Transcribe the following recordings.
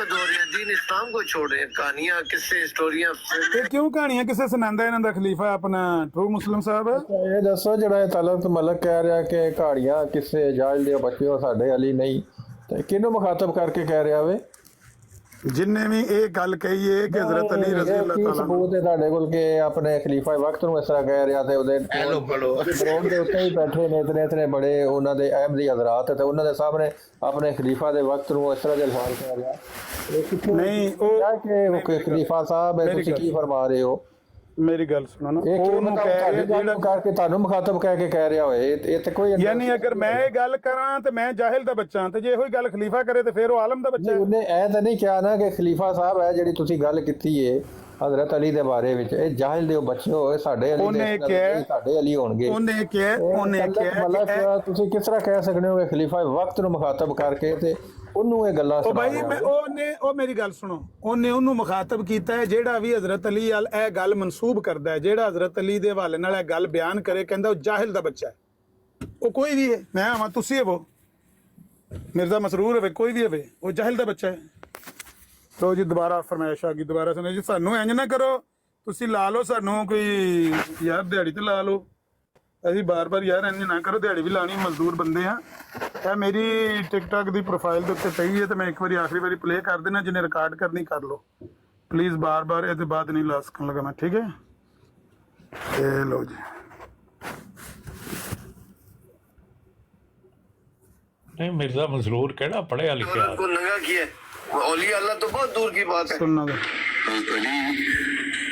मुल्क हो रहे हैं, दीन इस्लाम को छोड़ रहे हैं। कहानियां, किस्से, स्टोरियां ਇਹ ਕਿਉਂ ਕਹਾਣੀਆਂ ਕਿਸੇ ਸੁਣਾਉਂਦਾ ਇਹਨਾਂ ਦਾ ਖਲੀਫਾ ਆਪਣਾ ਟਰੂ ਮੁਸਲਿਮ ਸਾਹਿਬ? ਇਹ ਦੱਸੋ ਜਿਹੜਾ ਇਹ ਤਲਤ ਮਲਕ ਕਹਿ ਰਿਹਾ ਕਿ ਕਹਾਣੀਆਂ ਕਿਸੇ ਜਾਇਲ ਦੇ ਬੱਚੇ ਹੋ ਸਾਡੇ ਅਲੀ ਨਹੀਂ, ਤੇ ਕਿਹਨੂੰ ਮੁਖਾਤਬ ਕਰਕੇ ਕਹਿ ਰਿਹਾ ਵੇ? ਜਿੰਨੇ ਵੀ ਇਹ ਗੱਲ ਕਹੀ ਹੈ ਕਿ ਹਜ਼ਰਤ ਅਲੀ ਰਜ਼ੀ ਅੱਲਾਹ ਕੀ ਤਾਲਾ ਸਬੂਤ ਹੈ ਤੁਹਾਡੇ ਕੋਲ ਕਿ ਆਪਣੇ ਖਲੀਫਾ ਵਕਤ ਨੂੰ ਇਸ ਤਰ੍ਹਾਂ ਕਹਿ ਰਿਹਾ? ਤੇ ਉਹਦੇ ਬਰੋਡ ਦੇ ਉੱਤੇ ਹੀ ਬੈਠੇ ਨੇ ਇਤਨੇ ਬੜੇ ਉਹਨਾਂ ਦੇ ਅਹਿਮਦੀ ਹਜ਼ਰਾਤ, ਤੇ ਉਹਨਾਂ ਦੇ ਸਾਹਮਣੇ ਆਪਣੇ ਖਲੀਫਾ ਦੇ ਵਕਤ ਨੂੰ ਇਸ ਤਰ੍ਹਾਂ ਦੇ ਅਲਫਾਜ਼ ਕਹਿ ਰਿਹਾ? ਇਹ ਕਿੱਥੋਂ ਨਹੀਂ, ਉਹ ਕਿ ਖਲੀਫਾ ਸਾਹਿਬ ਹੈ, ਤੁਸੀਂ ਕੀ ਫਰਮਾ ਰਹੇ ਹੋ? ਮੇਰੀ ਗੱਲ ਸੁਣੋ ਨਾ, ਇਹ ਕਿਉਂ ਉਹਨੂੰ ਕਹਿ ਰਿਹਾ ਜਿਹੜਾ ਕਰਕੇ ਤੁਹਾਨੂੰ ਮੁਖਾਤਬ ਕਹਿ ਕੇ ਕਹਿ ਰਿਹਾ ਹੋਏ? ਇਹ ਤੇ ਕੋਈ ਯਾਨੀ ਅਗਰ ਮੈਂ ਇਹ ਗੱਲ ਕਰਾਂ ਤੇ ਮੈਂ ਜਾਹਿਲ ਦਾ ਬੱਚਾ, ਤੇ ਜੇ ਇਹੋ ਹੀ ਗੱਲ ਖਲੀਫਾ ਕਰੇ ਤੇ ਫਿਰ ਉਹ ਆਲਮ ਦਾ ਬੱਚਾ ਹੈ। ਉਹਨੇ ਇਹ ਤਾਂ ਨਹੀਂ ਕਿਹਾ ਨਾ ਕਿ ਖਲੀਫਾ ਸਾਹਿਬ ਹੈ ਜਿਹੜੀ ਤੁਸੀਂ ਗੱਲ ਕੀਤੀ ਹੈ ਹਜ਼ਰਤ ਅਲੀ ਦੇ ਬਾਰੇ ਵਿੱਚ, ਇਹ ਜਾਹਿਲ ਦੇ ਬੱਚੇ ਹੋਏ ਸਾਡੇ ਅਲੀ ਉਹਨੇ ਦੇ, ਕਿਹਾ ਸਾਡੇ ਅਲੀ ਹੋਣਗੇ। ਉਹਨੇ ਕਿਹਾ ਮਤਲਬ ਤੁਸੀਂ ਕਿਸ ਤਰ੍ਹਾਂ ਕਹਿ ਸਕਦੇ ਹੋ ਕਿ ਖਲੀਫਾ ਵਕਤ ਨੂੰ ਮੁਖਾਤਬ ਕਰਕੇ ਤੇ ਉਹਨੂੰ ਇਹ ਗੱਲਾਂ ਉਹ ਭਾਈ ਉਹ ਮੇਰੀ ਗੱਲ ਸੁਣੋ, ਉਹਨੂੰ ਮੁਖਾਤਬ ਕੀਤਾ ਹੈ ਜਿਹੜਾ ਵੀ ਹਜ਼ਰਤ ਅਲੀ ਵੱਲ ਇਹ ਗੱਲ ਮਨਸੂਬ ਕਰਦਾ ਹੈ, ਜਿਹੜਾ ਹਜ਼ਰਤ ਅਲੀ ਦੇ ਹਵਾਲੇ ਨਾਲ ਇਹ ਗੱਲ ਬਿਆਨ ਕਰੇ, ਕਹਿੰਦਾ ਉਹ ਜਾਹਿਲ ਦਾ ਬੱਚਾ ਹੈ। ਉਹ ਕੋਈ ਵੀ ਹੈ, ਮੈਂ ਆਵਾਂ, ਤੁਸੀਂ ਹੋ, ਮਿਰਜ਼ਾ ਮਸਰੂਰ ਹੋਵੇ, ਕੋਈ ਵੀ ਹੋਵੇ, ਉਹ ਜਾਹਿਲ ਦਾ ਬੱਚਾ ਹੈ। ਲੋ ਜੀ ਦੁਬਾਰਾ ਫਰਮਾਇਸ਼ ਆ ਗਈ, ਦੁਬਾਰਾ ਸੁਣੋ ਜੀ। ਸਾਨੂੰ ਇੰਜ ਨਾ ਕਰੋ, ਤੁਸੀਂ ਲਾ ਲਓ ਸਾਨੂੰ ਕੋਈ ਯਾਰ ਦਿਹਾੜੀ ਤੇ ਲਾ ਲਓ, ਅਸੀਂ ਬਾਰ-ਬਾਰ ਯਾਰ ਇੰਜ ਨਾ ਕਰੋ, ਦਿਹਾੜੀ ਵੀ ਲਾਣੀ, ਮਜ਼ਦੂਰ ਬੰਦੇ ਆ। ਇਹ ਮੇਰੀ ਟਿਕਟੌਕ ਦੀ ਪ੍ਰੋਫਾਈਲ ਦੇ ਉੱਤੇ ਪਈ ਹੈ, ਤੇ ਮੈਂ ਇੱਕ ਵਾਰੀ ਆਖਰੀ ਵਾਰੀ ਪਲੇ ਕਰ ਦੇਣਾ, ਜਿਹਨੇ ਰਿਕਾਰਡ ਕਰਨੀ ਕਰ ਲਓ ਪਲੀਜ਼, ਬਾਰ-ਬਾਰ ਇਹਦੇ ਬਾਅਦ ਨਹੀਂ ਲਾ ਸਕਣ ਲੱਗਾ ਮੈਂ, ਠੀਕ ਹੈ? ਇਹ ਲਓ ਜੀ, नहीं मिर्जा मसरूर केड़ा पढ़िया लिखा को नंगा किया। औली अल्लाह तो बहुत दूर की बात है। सुनना दो। हज़रत अली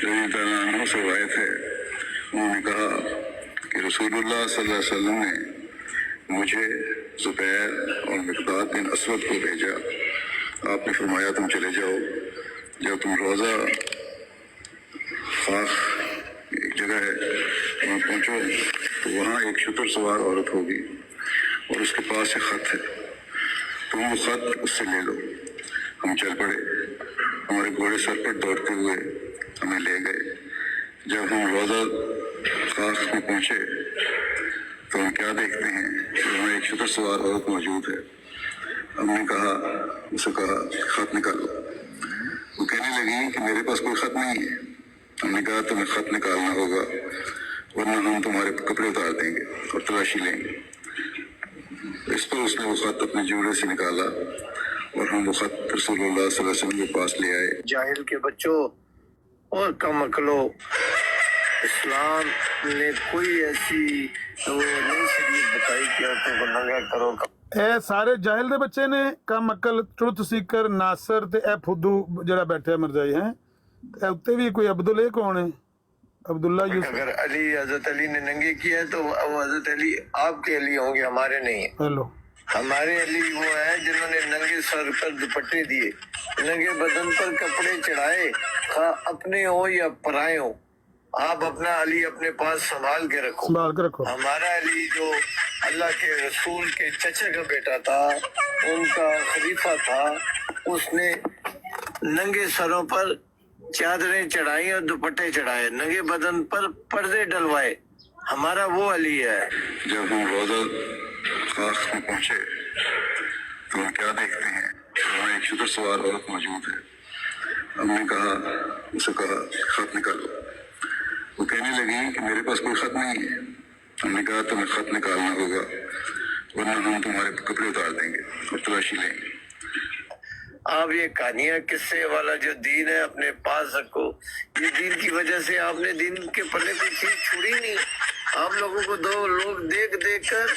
रज़ी अल्लाह अन्हु से रवायत है, उन्होंने कहा कि रसूलुल्लाह सल्लल्लाहु अलैहि वसल्लम ने मुझे ज़ुबैर और मिक़दाद बिन असवद को भेजा। आपने फरमाया तुम चले जाओ, जब तुम रोज़ा खाख एक जगह है वहाँ पहुँचो तो वहाँ एक शुतर सवार औरत होगी और उसके पास एक ख़त है, तुम वो ख़त उससे ले लो। हम चल पड़े, हमारे घोड़े सर पर दौड़ते हुए हमें ले गए। जब हम रोज़ा खाख में पहुँचे तो हम क्या देखते हैं कि वहाँ एक शुतर सवार औरत मौजूद है। हमने कहा, उसे कहा ख़त निकालो। वो कहने लगी कि मेरे पास कोई ख़त नहीं है। हमने कहा तुम्हें ख़त निकालना होगा वरना हम तुम्हारे कपड़े उतार देंगे और तलाशी लेंगे। इस पर उसने वो ख़त अपने जूड़े से निकाला और हम वो ख़त रसूलुल्लाह सल्लल्लाहु अलैहि वसल्लम के पास ले आए। जाहिल के बच्चों और कम अकलो, इस्लाम ने कोई ऐसी वो नई शरीयत बताई कि औरतों को नंगा करो। ਇਹ ਸਾਰੇ ਜਾਹਿਲ ਦੇ ਬੱਚੇ ਨੇ, ਕਮ ਅਕਲ, ਟਰੁੱਥ ਸੀਕਰ, ਨਾਸਰ ਤੇ ਇਹ ਫੁੱਦੂ ਜਿਹੜਾ ਬੈਠਿਆ ਮਰਜ਼ਾਈ ਹੈ। ਤੇ ਉੱਤੇ ਵੀ ਕੋਈ ਅਬਦੁਲ, ਇਹ ਕੌਣ ਹੈ? अब्दुल्ला यूसुफ। अगर अली, हजरत अली ने नंगे किया है तो वो हजरत अली आपके अली होंगे, हमारे नहीं है। हेलो, हमारे अली वो है जिन्होंने नंगे सर पर दुपट्टे दिए, नंगे बदन पर कपड़े चढ़ाए, अपने हो या पराए हो, आप अपना अली अपने पास संभाल के रखो, संभाल के रखो। हमारा अली जो अल्लाह के रसूल के चचा का बेटा था, उनका खलीफा था, उसने नंगे सरों पर चादरें चढ़ाई और दुपट्टे चढ़ाए, नंगे बदन पर पर्दे डलवाए, हमारा वो अली है। जब हम रोज़ा खाख में पहुँचे तो हम क्या देखते हैं कि वहाँ एक शुतर सवार औरत मौजूद है। हमने कहा, उसे कहा ख़त निकालो। वो कहने लगी कि मेरे पास कोई ख़त नहीं है। हमने कहा तुम्हें ख़त निकालना होगा वरना हम तुम्हारे कपड़े उतार देंगे और तलाशी लेंगे। आप ये कहानियां, किस्से वाला जो दीन है अपने पास रखो। ये दीन की वजह से आपने दीन के पल्ले कोई चीज छोड़ी नहीं। आप लोगों को दो लोग देख देख कर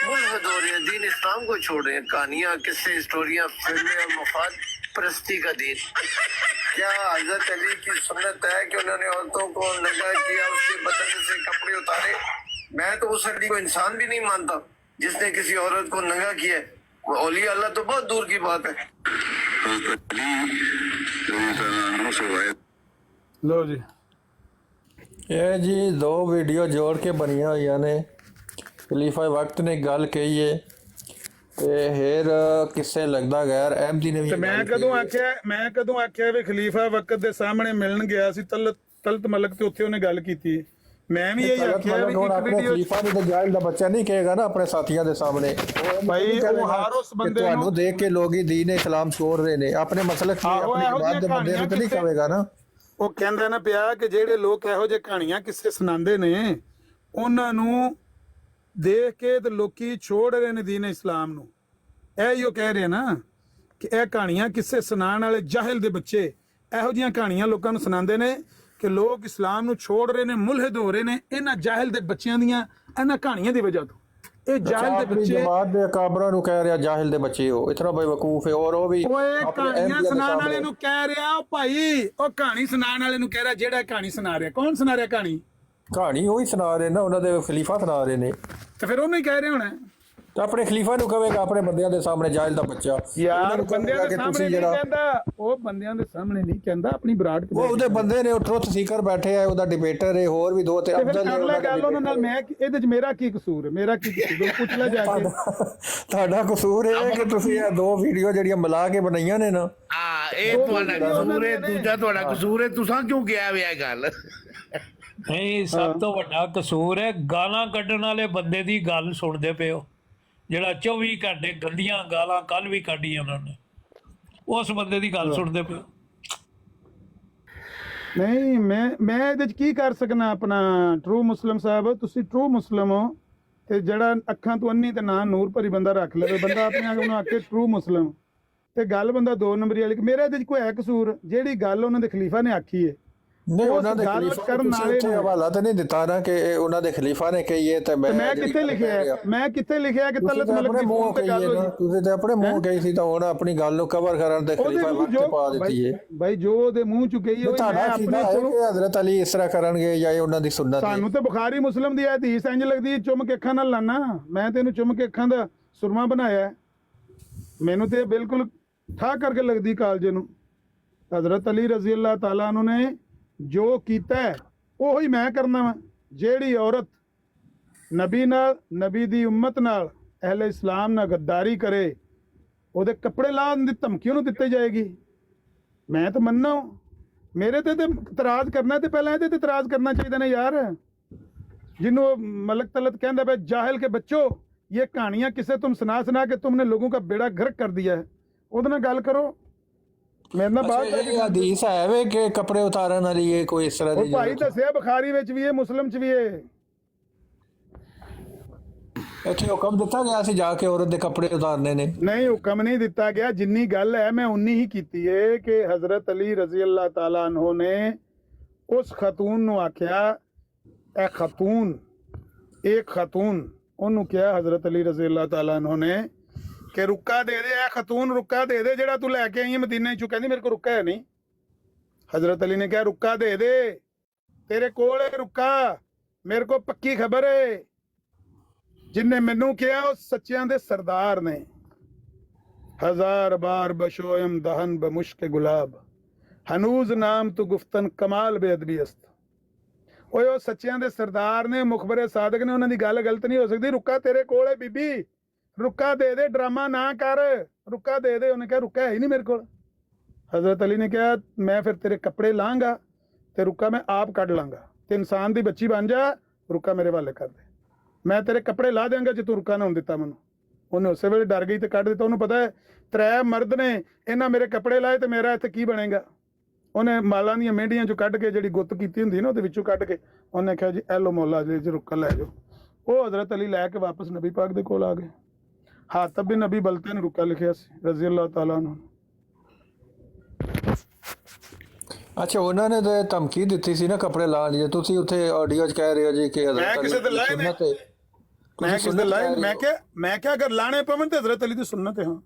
मुल्क हो रहे हैं, दीन इस्लाम को छोड़ रहे हैं। कहानियां, किस्से, स्टोरियां, फिल्में और मफाद परस्ती का दीन। क्या हजरत अली की सुन्नत है कि उन्होंने औरतों को नंगा किया, उसके बदन से कपड़े उतारे? मैं तो उस अली को इंसान भी नहीं मानता जिसने किसी औरत को नंगा किया। औली अल्लाह तो बहुत दूर की बात है। हज़रत अली रज़ी अल्लाह अन्हु से रवायत। लो जी, ਇਹ ਜੀ ਦੋ ਵੀਡੀਓ ਜੋੜ ਕੇ ਬਣੀਆਂ ਹੋਈਆਂ ਨੇ। ਖਲੀਫਾ ਵਕਤ ਨੇ ਗੱਲ ਕਹੀ ਹੈ ਤੇ ਫਿਰ ਕਿਸੇ ਲੱਗਦਾ ਗੈਰ ਅਹਿਮਦੀ ਨੇ ਵੀ ਤੇ ਮੈਂ ਕਦੋਂ ਆਖਿਆ ਵੀ ਖਲੀਫਾ ਵਕਤ ਦੇ ਸਾਹਮਣੇ ਮਿਲਣ ਗਿਆ ਸੀ ਤਲਤ ਮਲਕ, ਤੇ ਉੱਥੇ ਉਹਨੇ ਗੱਲ ਕੀਤੀ ਮੈਂ ਵੀ ਇਹ ਆਖਿਆ ਵੀ ਹੁਣ ਇੱਕ ਆਪਣੇ ਵੀਡੀਓ ਖਲੀਫਾ ਨੂੰ ਤਾਂ ਜਾਇਲ ਦਾ ਬੱਚਾ ਨਹੀਂ ਕਹੇਗਾ ਨਾ ਆਪਣੇ ਸਾਥੀਆਂ ਦੇ ਸਾਹਮਣੇ ਭਾਈ ਉਹ ਹਰ ਉਸ ਬੰਦੇ ਤੁਹਾਨੂੰ ਨੂੰ ਦੇਖ ਕੇ ਲੋਕ ਹੀ ਦੀਨ ਇਸਲਾਮ ਛੋੜ ਰਹੇ ਨੇ ਆਪਣੇ ਮਸਲਕ ਤੇ ਆਹੋ, ਆਪਣੀ ਇਹੋ ਇਬਾਦਤ ਦੇ ਜਿਹੀਆਂ ਬੰਦੇ ਨੂੰ ਤਾਂ ਨਹੀਂ ਕਹਾਣੀਆਂ ਕਹੇਗਾ ਨਾ। ਉਹ ਕਹਿੰਦਾ ਨਾ ਪਿਆ ਕਿ ਜਿਹੜੇ ਲੋਕ ਇਹੋ ਜਿਹੇ ਕਹਾਣੀਆਂ ਕਿਸੇ ਸੁਣਾਉਂਦੇ ਨੇ ਉਹਨਾਂ ਨੂੰ ਦੇਖ ਕੇ ਤੇ ਲੋਕੀ ਛੋੜ ਰਹੇ ਨੇ ਦੀਨ ਇਸਲਾਮ ਨੂੰ। ਇਹ ਹੀ ਉਹ ਕਹਿ ਰਹੇ ਨਾ ਕਿ ਇਹ ਕਹਾਣੀਆਂ ਕਿਸੇ ਸੁਣਾਉਣ ਵਾਲੇ ਜਾਹਿਲ ਦੇ ਬੱਚੇ ਇਹੋ ਜਿਹੀਆਂ ਕਹਾਣੀਆਂ ਲੋਕਾਂ ਨੂੰ ਸੁਣਾਉਂਦੇ ਨੇ ਕਿ ਲੋਕ ਇਸਲਾਮ ਨੂੰ ਛੋੜ ਰਹੇ ਨੇ, ਮੁਲਹਿਦ ਹੋ ਰਹੇ ਨੇ ਇਹਨਾਂ ਜਾਹਿਲ ਦੇ ਬੱਚਿਆਂ ਦੀਆਂ ਇਹਨਾਂ ਕਹਾਣੀਆਂ ਦੀ ਵਜ੍ਹਾ ਤੋਂ। ਇਹ ਜਾਹਿਲ ਦੇ ਆਪਣੀ ਬੱਚੇ ਜਮਾਤ ਦੇ ਅਕਾਬਰਾਂ ਨੂੰ ਕਹਿ ਰਿਹਾ ਜਾਹਿਲ ਦੇ ਬੱਚੇ ਹੋ, ਇਤਨਾ ਬੇਵਕੂਫ ਹੈ। ਔਰ ਉਹ ਵੀ ਓਏ ਆਪਣੇ ਕਹਾਣੀਆਂ ਅਹਿਮਦੀਆ ਦੇ ਸੁਣਾਉਣ ਵਾਲੇ ਸਾਹਮਣੇ ਨੂੰ ਕਹਿ ਰਿਹਾ ਉਹ ਭਾਈ, ਉਹ ਕਹਾਣੀ ਸੁਣਾਉਣ ਵਾਲੇ ਨੂੰ ਕਹਿ ਰਿਹਾ ਜਿਹੜਾ ਕਹਾਣੀ ਸੁਣਾ ਰਿਹਾ। ਕੌਣ ਸੁਣਾ ਰਿਹਾ ਕਹਾਣੀ? ਕਹਾਣੀ ਉਹੀ ਸੁਣਾ ਰਹੇ ਨਾ, ਉਹਨਾਂ ਦੇ ਖਲੀਫਾ ਸੁਣਾ ਰਹੇ ਨੇ। ਤੇ ਫਿਰ ਉਹਨੂੰ ਹੀ ਕਹਿ ਰਹੇ ਹੋਣਾ ਤਾਂ ਆਪਣੇ ਖਲੀਫਾ ਨੂੰ ਕਹੇਗਾ ਆਪਣੇ ਬੰਦਿਆਂ ਦੇ ਸਾਹਮਣੇ ਜਾਇਲ ਦਾ ਬੱਚਾ। ਉਹਨਾਂ ਯਾਰ ਨੂੰ ਬੰਦਿਆਂ ਕਹੇਗਾ ਦੇ ਕਿ ਸਾਹਮਣੇ ਤੁਸੀਂ ਨਹੀਂ ਜਿਹੜਾ ਕਹਿੰਦਾ, ਉਹ ਬੰਦਿਆਂ ਦੇ ਸਾਹਮਣੇ ਨਹੀਂ ਕਹਿੰਦਾ, ਆਪਣੀ ਬਰਾੜ ਤੇ ਉਹ ਉਹਦੇ ਬੰਦੇ ਨੇ, ਉਹ ਟਰੁੱਥ ਸੀਕਰ ਬੈਠੇ ਆ, ਉਹਦਾ ਡਿਬੇਟਰ ਹੈ, ਹੋਰ ਵੀ ਦੋ ਤੇ ਫਿਰ ਅਫਜ਼ਲ ਕਰ ਲੈ ਗੱਲ ਉਹਨਾਂ ਨਾਲ। ਮੈਂ ਇਹਦੇ 'ਚ ਮੇਰਾ ਕੀ ਕਸੂਰ ਹੈ? ਮੇਰਾ ਕੀ ਕਸੂਰ? ਪੁੱਛ ਲੈ ਜਾ ਕੇ। ਤੁਹਾਡਾ ਕਸੂਰ ਇਹ ਹੈ ਕਿ ਤੁਸੀਂ ਇਹ ਦੋ ਵੀਡੀਓ ਜਿਹੜੀਆਂ ਮਿਲਾ ਕੇ ਬਣਾਈਆਂ ਨੇ ਨਾ, ਹਾਂ ਇਹ ਤੁਹਾਡਾ ਕਸੂਰ ਹੈ। ਦੂਜਾ ਤੁਹਾਡਾ ਕਸੂਰ ਹੈ, ਤੁਸੀਂ ਕਿਉਂ ਕਿਹਾ ਵੇ ਇਹ ਗੱਲ? ਨਹੀਂ, ਸਭ ਤੋਂ ਵੱਡਾ ਕਸੂਰ ਹੈ ਗਾਲਾਂ ਕੱਢਣ ਵਾਲੇ ਬੰਦੇ ਦੀ ਗੱਲ ਸੁਣਦੇ ਪਿਓ, ਜਿਹੜਾ 24 ਘੰਟੇ ਗੰਦੀਆਂ ਗਾਲਾਂ ਕੱਲ ਵੀ ਕੱਢੀਆਂ ਉਹਨਾਂ ਨੇ, ਉਸ ਬੰਦੇ ਦੀ ਗੱਲ ਸੁਣਦੇ ਪਿਓ। ਨਹੀਂ ਮੈਂ ਇਹਦੇ 'ਚ ਕੀ ਕਰ ਸਕਣਾ? ਆਪਣਾ ਟਰੂ ਮੁਸਲਿਮ ਸਾਹਿਬ, ਤੁਸੀਂ ਟਰੂ ਮੁਸਲਿਮ ਹੋ ਤੇ ਜਿਹੜਾ ਅੱਖਾਂ ਤੋਂ ਅੰਨੀ ਤੇ ਨਾ ਨੂਰ ਭਰੀ ਬੰਦਾ ਰੱਖ ਲਵੇ, ਬੰਦਾ ਆਪਣੇ ਆਪ ਨੂੰ ਆਕੇ ਟਰੂ ਮੁਸਲਿਮ ਤੇ ਗੱਲ ਬੰਦਾ 2 ਨੰਬਰੀ ਵਾਲੀ। ਮੇਰੇ ਇਹਦੇ 'ਚ ਕੋਈ ਹੈ ਕਸੂਰ? ਜਿਹੜੀ ਗੱਲ ਉਹਨਾਂ ਦੇ ਖਲੀਫਾ ਨੇ ਆਖੀ ਹੈ ਨਹੀਂ ਉਸ ਉਹਨਾਂ ਦੇ ਗੱਲ ਖਲੀਫਾ ਕਰਨ ਤੁਸੀਂ ਵਾਲੇ ਉੱਥੇ ਨੇ। ਹਵਾਲਾ ਤਾਂ ਨਹੀਂ ਦਿੱਤਾ ਨਾ ਕਿ ਇਹ ਉਹਨਾਂ ਦੇ ਖਲੀਫਾ ਨੇ ਕਹੀ ਹੈ, ਤੇ ਮੈਂ ਜਿਹੜੀ ਕਿੱਥੇ ਲਿਖਿਆ ਹੈ? ਮੈਂ ਕਿੱਥੇ ਲਿਖਿਆ ਕਿ ਤੁਸੀਂ ਤਲਤ ਤਾਂ ਮਲਕ ਆਪਣੇ ਦੀ ਮੂੰਹ ਫੋਨ ਤੇ ਕਹੀ ਗੱਲ ਹੈ ਹੋਈ? ਨਾ, ਤੁਸੀਂ ਤਾਂ ਆਪਣੇ ਮੂੰਹ ਕਹੀ ਸੀ, ਤਾਂ ਹੁਣ ਆਪਣੀ ਗੱਲ ਨੂੰ ਕਵਰ ਕਰਨ ਤੇ ਖਲੀਫਾ ਵਕਤ ਚ ਪਾ ਦਿੱਤੀ ਹੈ। ਭਾਈ ਜੋ ਉਹਦੇ ਮੂੰਹ ਚ ਗਈ ਹੋਈ, ਤੁਹਾਡਾ ਮੈਂ ਕਿਹਦਾ ਆਪਣੇ ਹੈ ਕੋਲੋਂ ਕਿ ਹਜ਼ਰਤ ਅਲੀ ਇਸ ਤਰ੍ਹਾਂ ਕਰਨਗੇ ਜਾਂ ਇਹ ਉਹਨਾਂ ਦੀ ਸੁਨਨਤ ਹੈ? ਸਾਨੂੰ ਤੇ ਬੁਖਾਰੀ ਮੁਸਲਮ ਦੀ ਹਦੀਸ ਇੰਜ ਲੱਗਦੀ ਹੈ ਚੁੰਮ ਕੇ ਅੱਖਾਂ ਨਾਲ ਲਾਣਾ। ਮੈਂ ਤੈਨੂੰ ਚੁੰਮ ਕੇ ਅੱਖਾਂ ਦਾ ਸੁਰਮਾ ਬਣਾਇਆ, ਮੈਨੂੰ ਤੇ ਬਿਲਕੁਲ ਠਾ ਕਰਕੇ ਲੱਗਦੀ ਕਾਲਜੇ ਨੂੰ। ਹਜ਼ਰਤ ਅਲੀ ਰਜ਼ੀ ਅੱਲਾਹ ਤਾਲਾ ਅਨਹੂ ਨੇ ਜੋ ਕੀਤਾ ਉਹੀ ਮੈਂ ਕਰਨਾ ਵਾ। ਜਿਹੜੀ ਔਰਤ ਨਬੀ ਨਾਲ, ਨਬੀ ਦੀ ਉਮਤ ਨਾਲ, ਅਹਿਲੇ ਇਸਲਾਮ ਨਾਲ ਗੱਦਾਰੀ ਕਰੇ, ਉਹਦੇ ਕੱਪੜੇ ਲਾਉਣ ਦੀ ਧਮਕੀ ਉਹਨੂੰ ਦਿੱਤੀ ਜਾਏਗੀ। ਮੈਂ ਤਾਂ ਮੰਨਣਾ, ਮੇਰੇ ਤੇ ਇਤਰਾਜ਼ ਕਰਨਾ ਤੇ ਪਹਿਲਾਂ ਇਹਦੇ ਤੇ ਇਤਰਾਜ਼ ਕਰਨਾ ਚਾਹੀਦਾ ਨਾ ਯਾਰ। ਜਿਹਨੂੰ ਮਲਕ ਤਲਤ कहता है जाहिल के बच्चों ये कहानियां किसे तुम सुना के तुमने लोगों का बेड़ा गर्क कर दिया है, ਉਹਦੇ ਨਾਲ ਗੱਲ ਕਰੋ। ਮੇਰੇ ਨਾਲ ਬਾਤ ਇਹ ਹਦੀਸ ਹੈ ਵੇ ਕਿ ਕੱਪੜੇ ਉਤਾਰਨ ਵਾਲੀ ਇਹ ਕੋਈ ਇਸ ਤਰ੍ਹਾਂ ਦੀ ਉਹ ਭਾਈ ਦੱਸਿਆ ਬੁਖਾਰੀ ਵਿੱਚ ਵੀ ਹੈ, ਮੁਸਲਮ ਚ ਵੀ ਹੈ। ਇੱਥੇ ਹੁਕਮ ਦਿੱਤਾ ਗਿਆ ਸੀ ਜਾ ਕੇ ਔਰਤ ਦੇ ਕੱਪੜੇ ਉਤਾਰਨੇ ਨੇ? ਨਹੀਂ, ਹੁਕਮ ਨਹੀਂ ਦਿੱਤਾ ਗਿਆ। ਜਿੰਨੀ ਗੱਲ ਹੈ ਮੈਂ ਉਨੀ ਹੀ ਕੀਤੀ ਹੈ ਕਿ ਹਜ਼ਰਤ ਅਲੀ ਰਜ਼ੀ ਅੱਲਾਹ ਤਾਲਾ ਅਨਹੂ ਨੇ ਉਸ ਖਤੂਨ ਨੂੰ ਆਖਿਆ, ਇਹ ਖਤੂਨ ਉਹਨੂੰ ਕਿਹਾ ਹਜ਼ਰਤ ਅਲੀ ਰਜ਼ੀ ਅੱਲਾਹ ਤਾਲਾ ਅਨਹੂ ਨੇ ਕਿ ਰੁੱਕਾ ਦੇ ਦੇ, ਇਹ ਖਤੂਨ ਰੁੱਕਾ ਦੇ ਦੇ ਜਿਹੜਾ ਤੂੰ ਲੈ ਕੇ ਆਈ ਹੈ ਮਦੀਨੇ ਚੋਂ। ਕਹਿੰਦੀ ਮੇਰੇ ਕੋਲ ਰੁੱਕਾ ਹੈ ਨਹੀਂ। ਹਜ਼ਰਤ ਅਲੀ ਨੇ ਕਿਹਾ ਰੁੱਕਾ ਦੇ ਦੇ, ਤੇਰੇ ਕੋਲ ਹੈ ਰੁੱਕਾ, ਮੇਰੇ ਕੋਲ ਪੱਕੀ ਖਬਰ ਹੈ। ਜਿਨਨੇ ਮੈਨੂੰ ਕਿਹਾ ਉਹ ਸੱਚਿਆਂ ਦੇ ਸਰਦਾਰ ਨੇ। 1000 ਬਾਰ ਬਸ਼ੋਇਮ ਦਹਨ ਬਮੁਸ਼ਕ ਗੁਲਾਬ ਹਨੂਜ਼ ਨਾਮ ਤੂੰ ਗੁਫਤਨ ਕਮਾਲ ਬੇਅਦਬੀ ਅਸਤ। ਓਏ ਉਹ ਸੱਚਿਆਂ ਦੇ ਸਰਦਾਰ ਨੇ, ਮੁਖਬਰੇ ਸਾਦਕ ਨੇ, ਉਹਨਾਂ ਦੀ ਗੱਲ ਗਲਤ ਨਹੀਂ ਹੋ ਸਕਦੀ। ਰੁੱਕਾ ਤੇਰੇ ਕੋਲ ਹੈ ਬੀਬੀ, ਰੁੱਕਾ ਦੇ ਦੇ, ਡਰਾਮਾ ਨਾ ਕਰ, ਰੁੱਕਾ ਦੇ ਦੇ। ਉਹਨੇ ਕਿਹਾ ਰੁੱਕਾ ਹੈ ਹੀ ਨਹੀਂ ਮੇਰੇ ਕੋਲ। ਹਜ਼ਰਤ ਅਲੀ ਨੇ ਕਿਹਾ ਮੈਂ ਫਿਰ ਤੇਰੇ ਕੱਪੜੇ ਲਾਂਗਾ ਤੇ ਰੁੱਕਾ ਮੈਂ ਆਪ ਕੱਢ ਲਾਂਗਾ, ਤੇ ਇਨਸਾਨ ਦੀ ਬੱਚੀ ਬਣ ਜਾ, ਰੁੱਕਾ ਮੇਰੇ ਵਾਲੇ ਕਰ ਦੇ, ਮੈਂ ਤੇਰੇ ਕੱਪੜੇ ਲਾ ਦਿਆਂਗਾ ਜੇ ਤੂੰ ਰੁੱਕਾ ਨਾ ਹੁਣ ਦਿੱਤਾ ਮੈਨੂੰ। ਉਹਨੇ ਉਸੇ ਵੇਲੇ ਡਰ ਗਈ ਤੇ ਕੱਢ ਦਿੱਤਾ। ਉਹਨੂੰ ਪਤਾ ਹੈ 3 ਮਰਦ ਨੇ, ਇਹਨਾਂ ਮੇਰੇ ਕੱਪੜੇ ਲਾਏ ਤੇ ਮੇਰਾ ਇੱਥੇ ਕੀ ਬਣੇਗਾ। ਉਹਨੇ ਮਾਲਾਂ ਦੀਆਂ ਮੇਢੀਆਂ ਚੋਂ ਕੱਢ ਕੇ ਜਿਹੜੀ ਗੁੱਤ ਕੀਤੀ ਹੁੰਦੀ ਨਾ ਉਹਦੇ ਵਿੱਚੋਂ ਕੱਢ ਕੇ ਉਹਨੇ ਕਿਹਾ ਜੀ ਐਲੋ ਮੌਲਾ ਜੀ ਰੁੱਕਾ ਲੈ ਜਾਓ। ਉਹ ਹਜ਼ਰਤ ਅਲੀ ਲੈ ਕੇ ਵਾਪਸ ਨਬੀ ਪਾਕ ਦੇ ਕੋਲ ਆ ਗਏ। ਹਾਤਬ ਬਿਨ ਨਬੀ ਬਲਤੇ ਨੇ ਰੁੱਕਾ ਲਿਖਿਆ ਸੀ ਰਜ਼ੀ ਅੱਲਾਹ ਤਾਲਾ ਅਨਹੂ। ਅੱਛਾ, ਉਹਨਾਂ ਨੇ ਤਾਂ ਧਮਕੀ ਦਿੱਤੀ ਸੀ ਨਾ ਕੱਪੜੇ ਲਾਉਣ ਲਈ। ਤੁਸੀਂ ਉੱਥੇ ਆਡੀਓ 'ਚ ਕਹਿ ਰਹੇ ਹੋ ਜੀ ਕਿ ਹਜ਼ਰਤ ਅਲੀ ਦੀ ਸੁਨਨਤ ਹੈ। ਮੈਂ ਕਿਹਾ ਅਗਰ ਲਾਣੇ ਪਵਨ ਤੇ ਹਜ਼ਰਤ ਅਲੀ ਦੀ ਸੁਨਨਤ ਹੈ। ਹਾਂ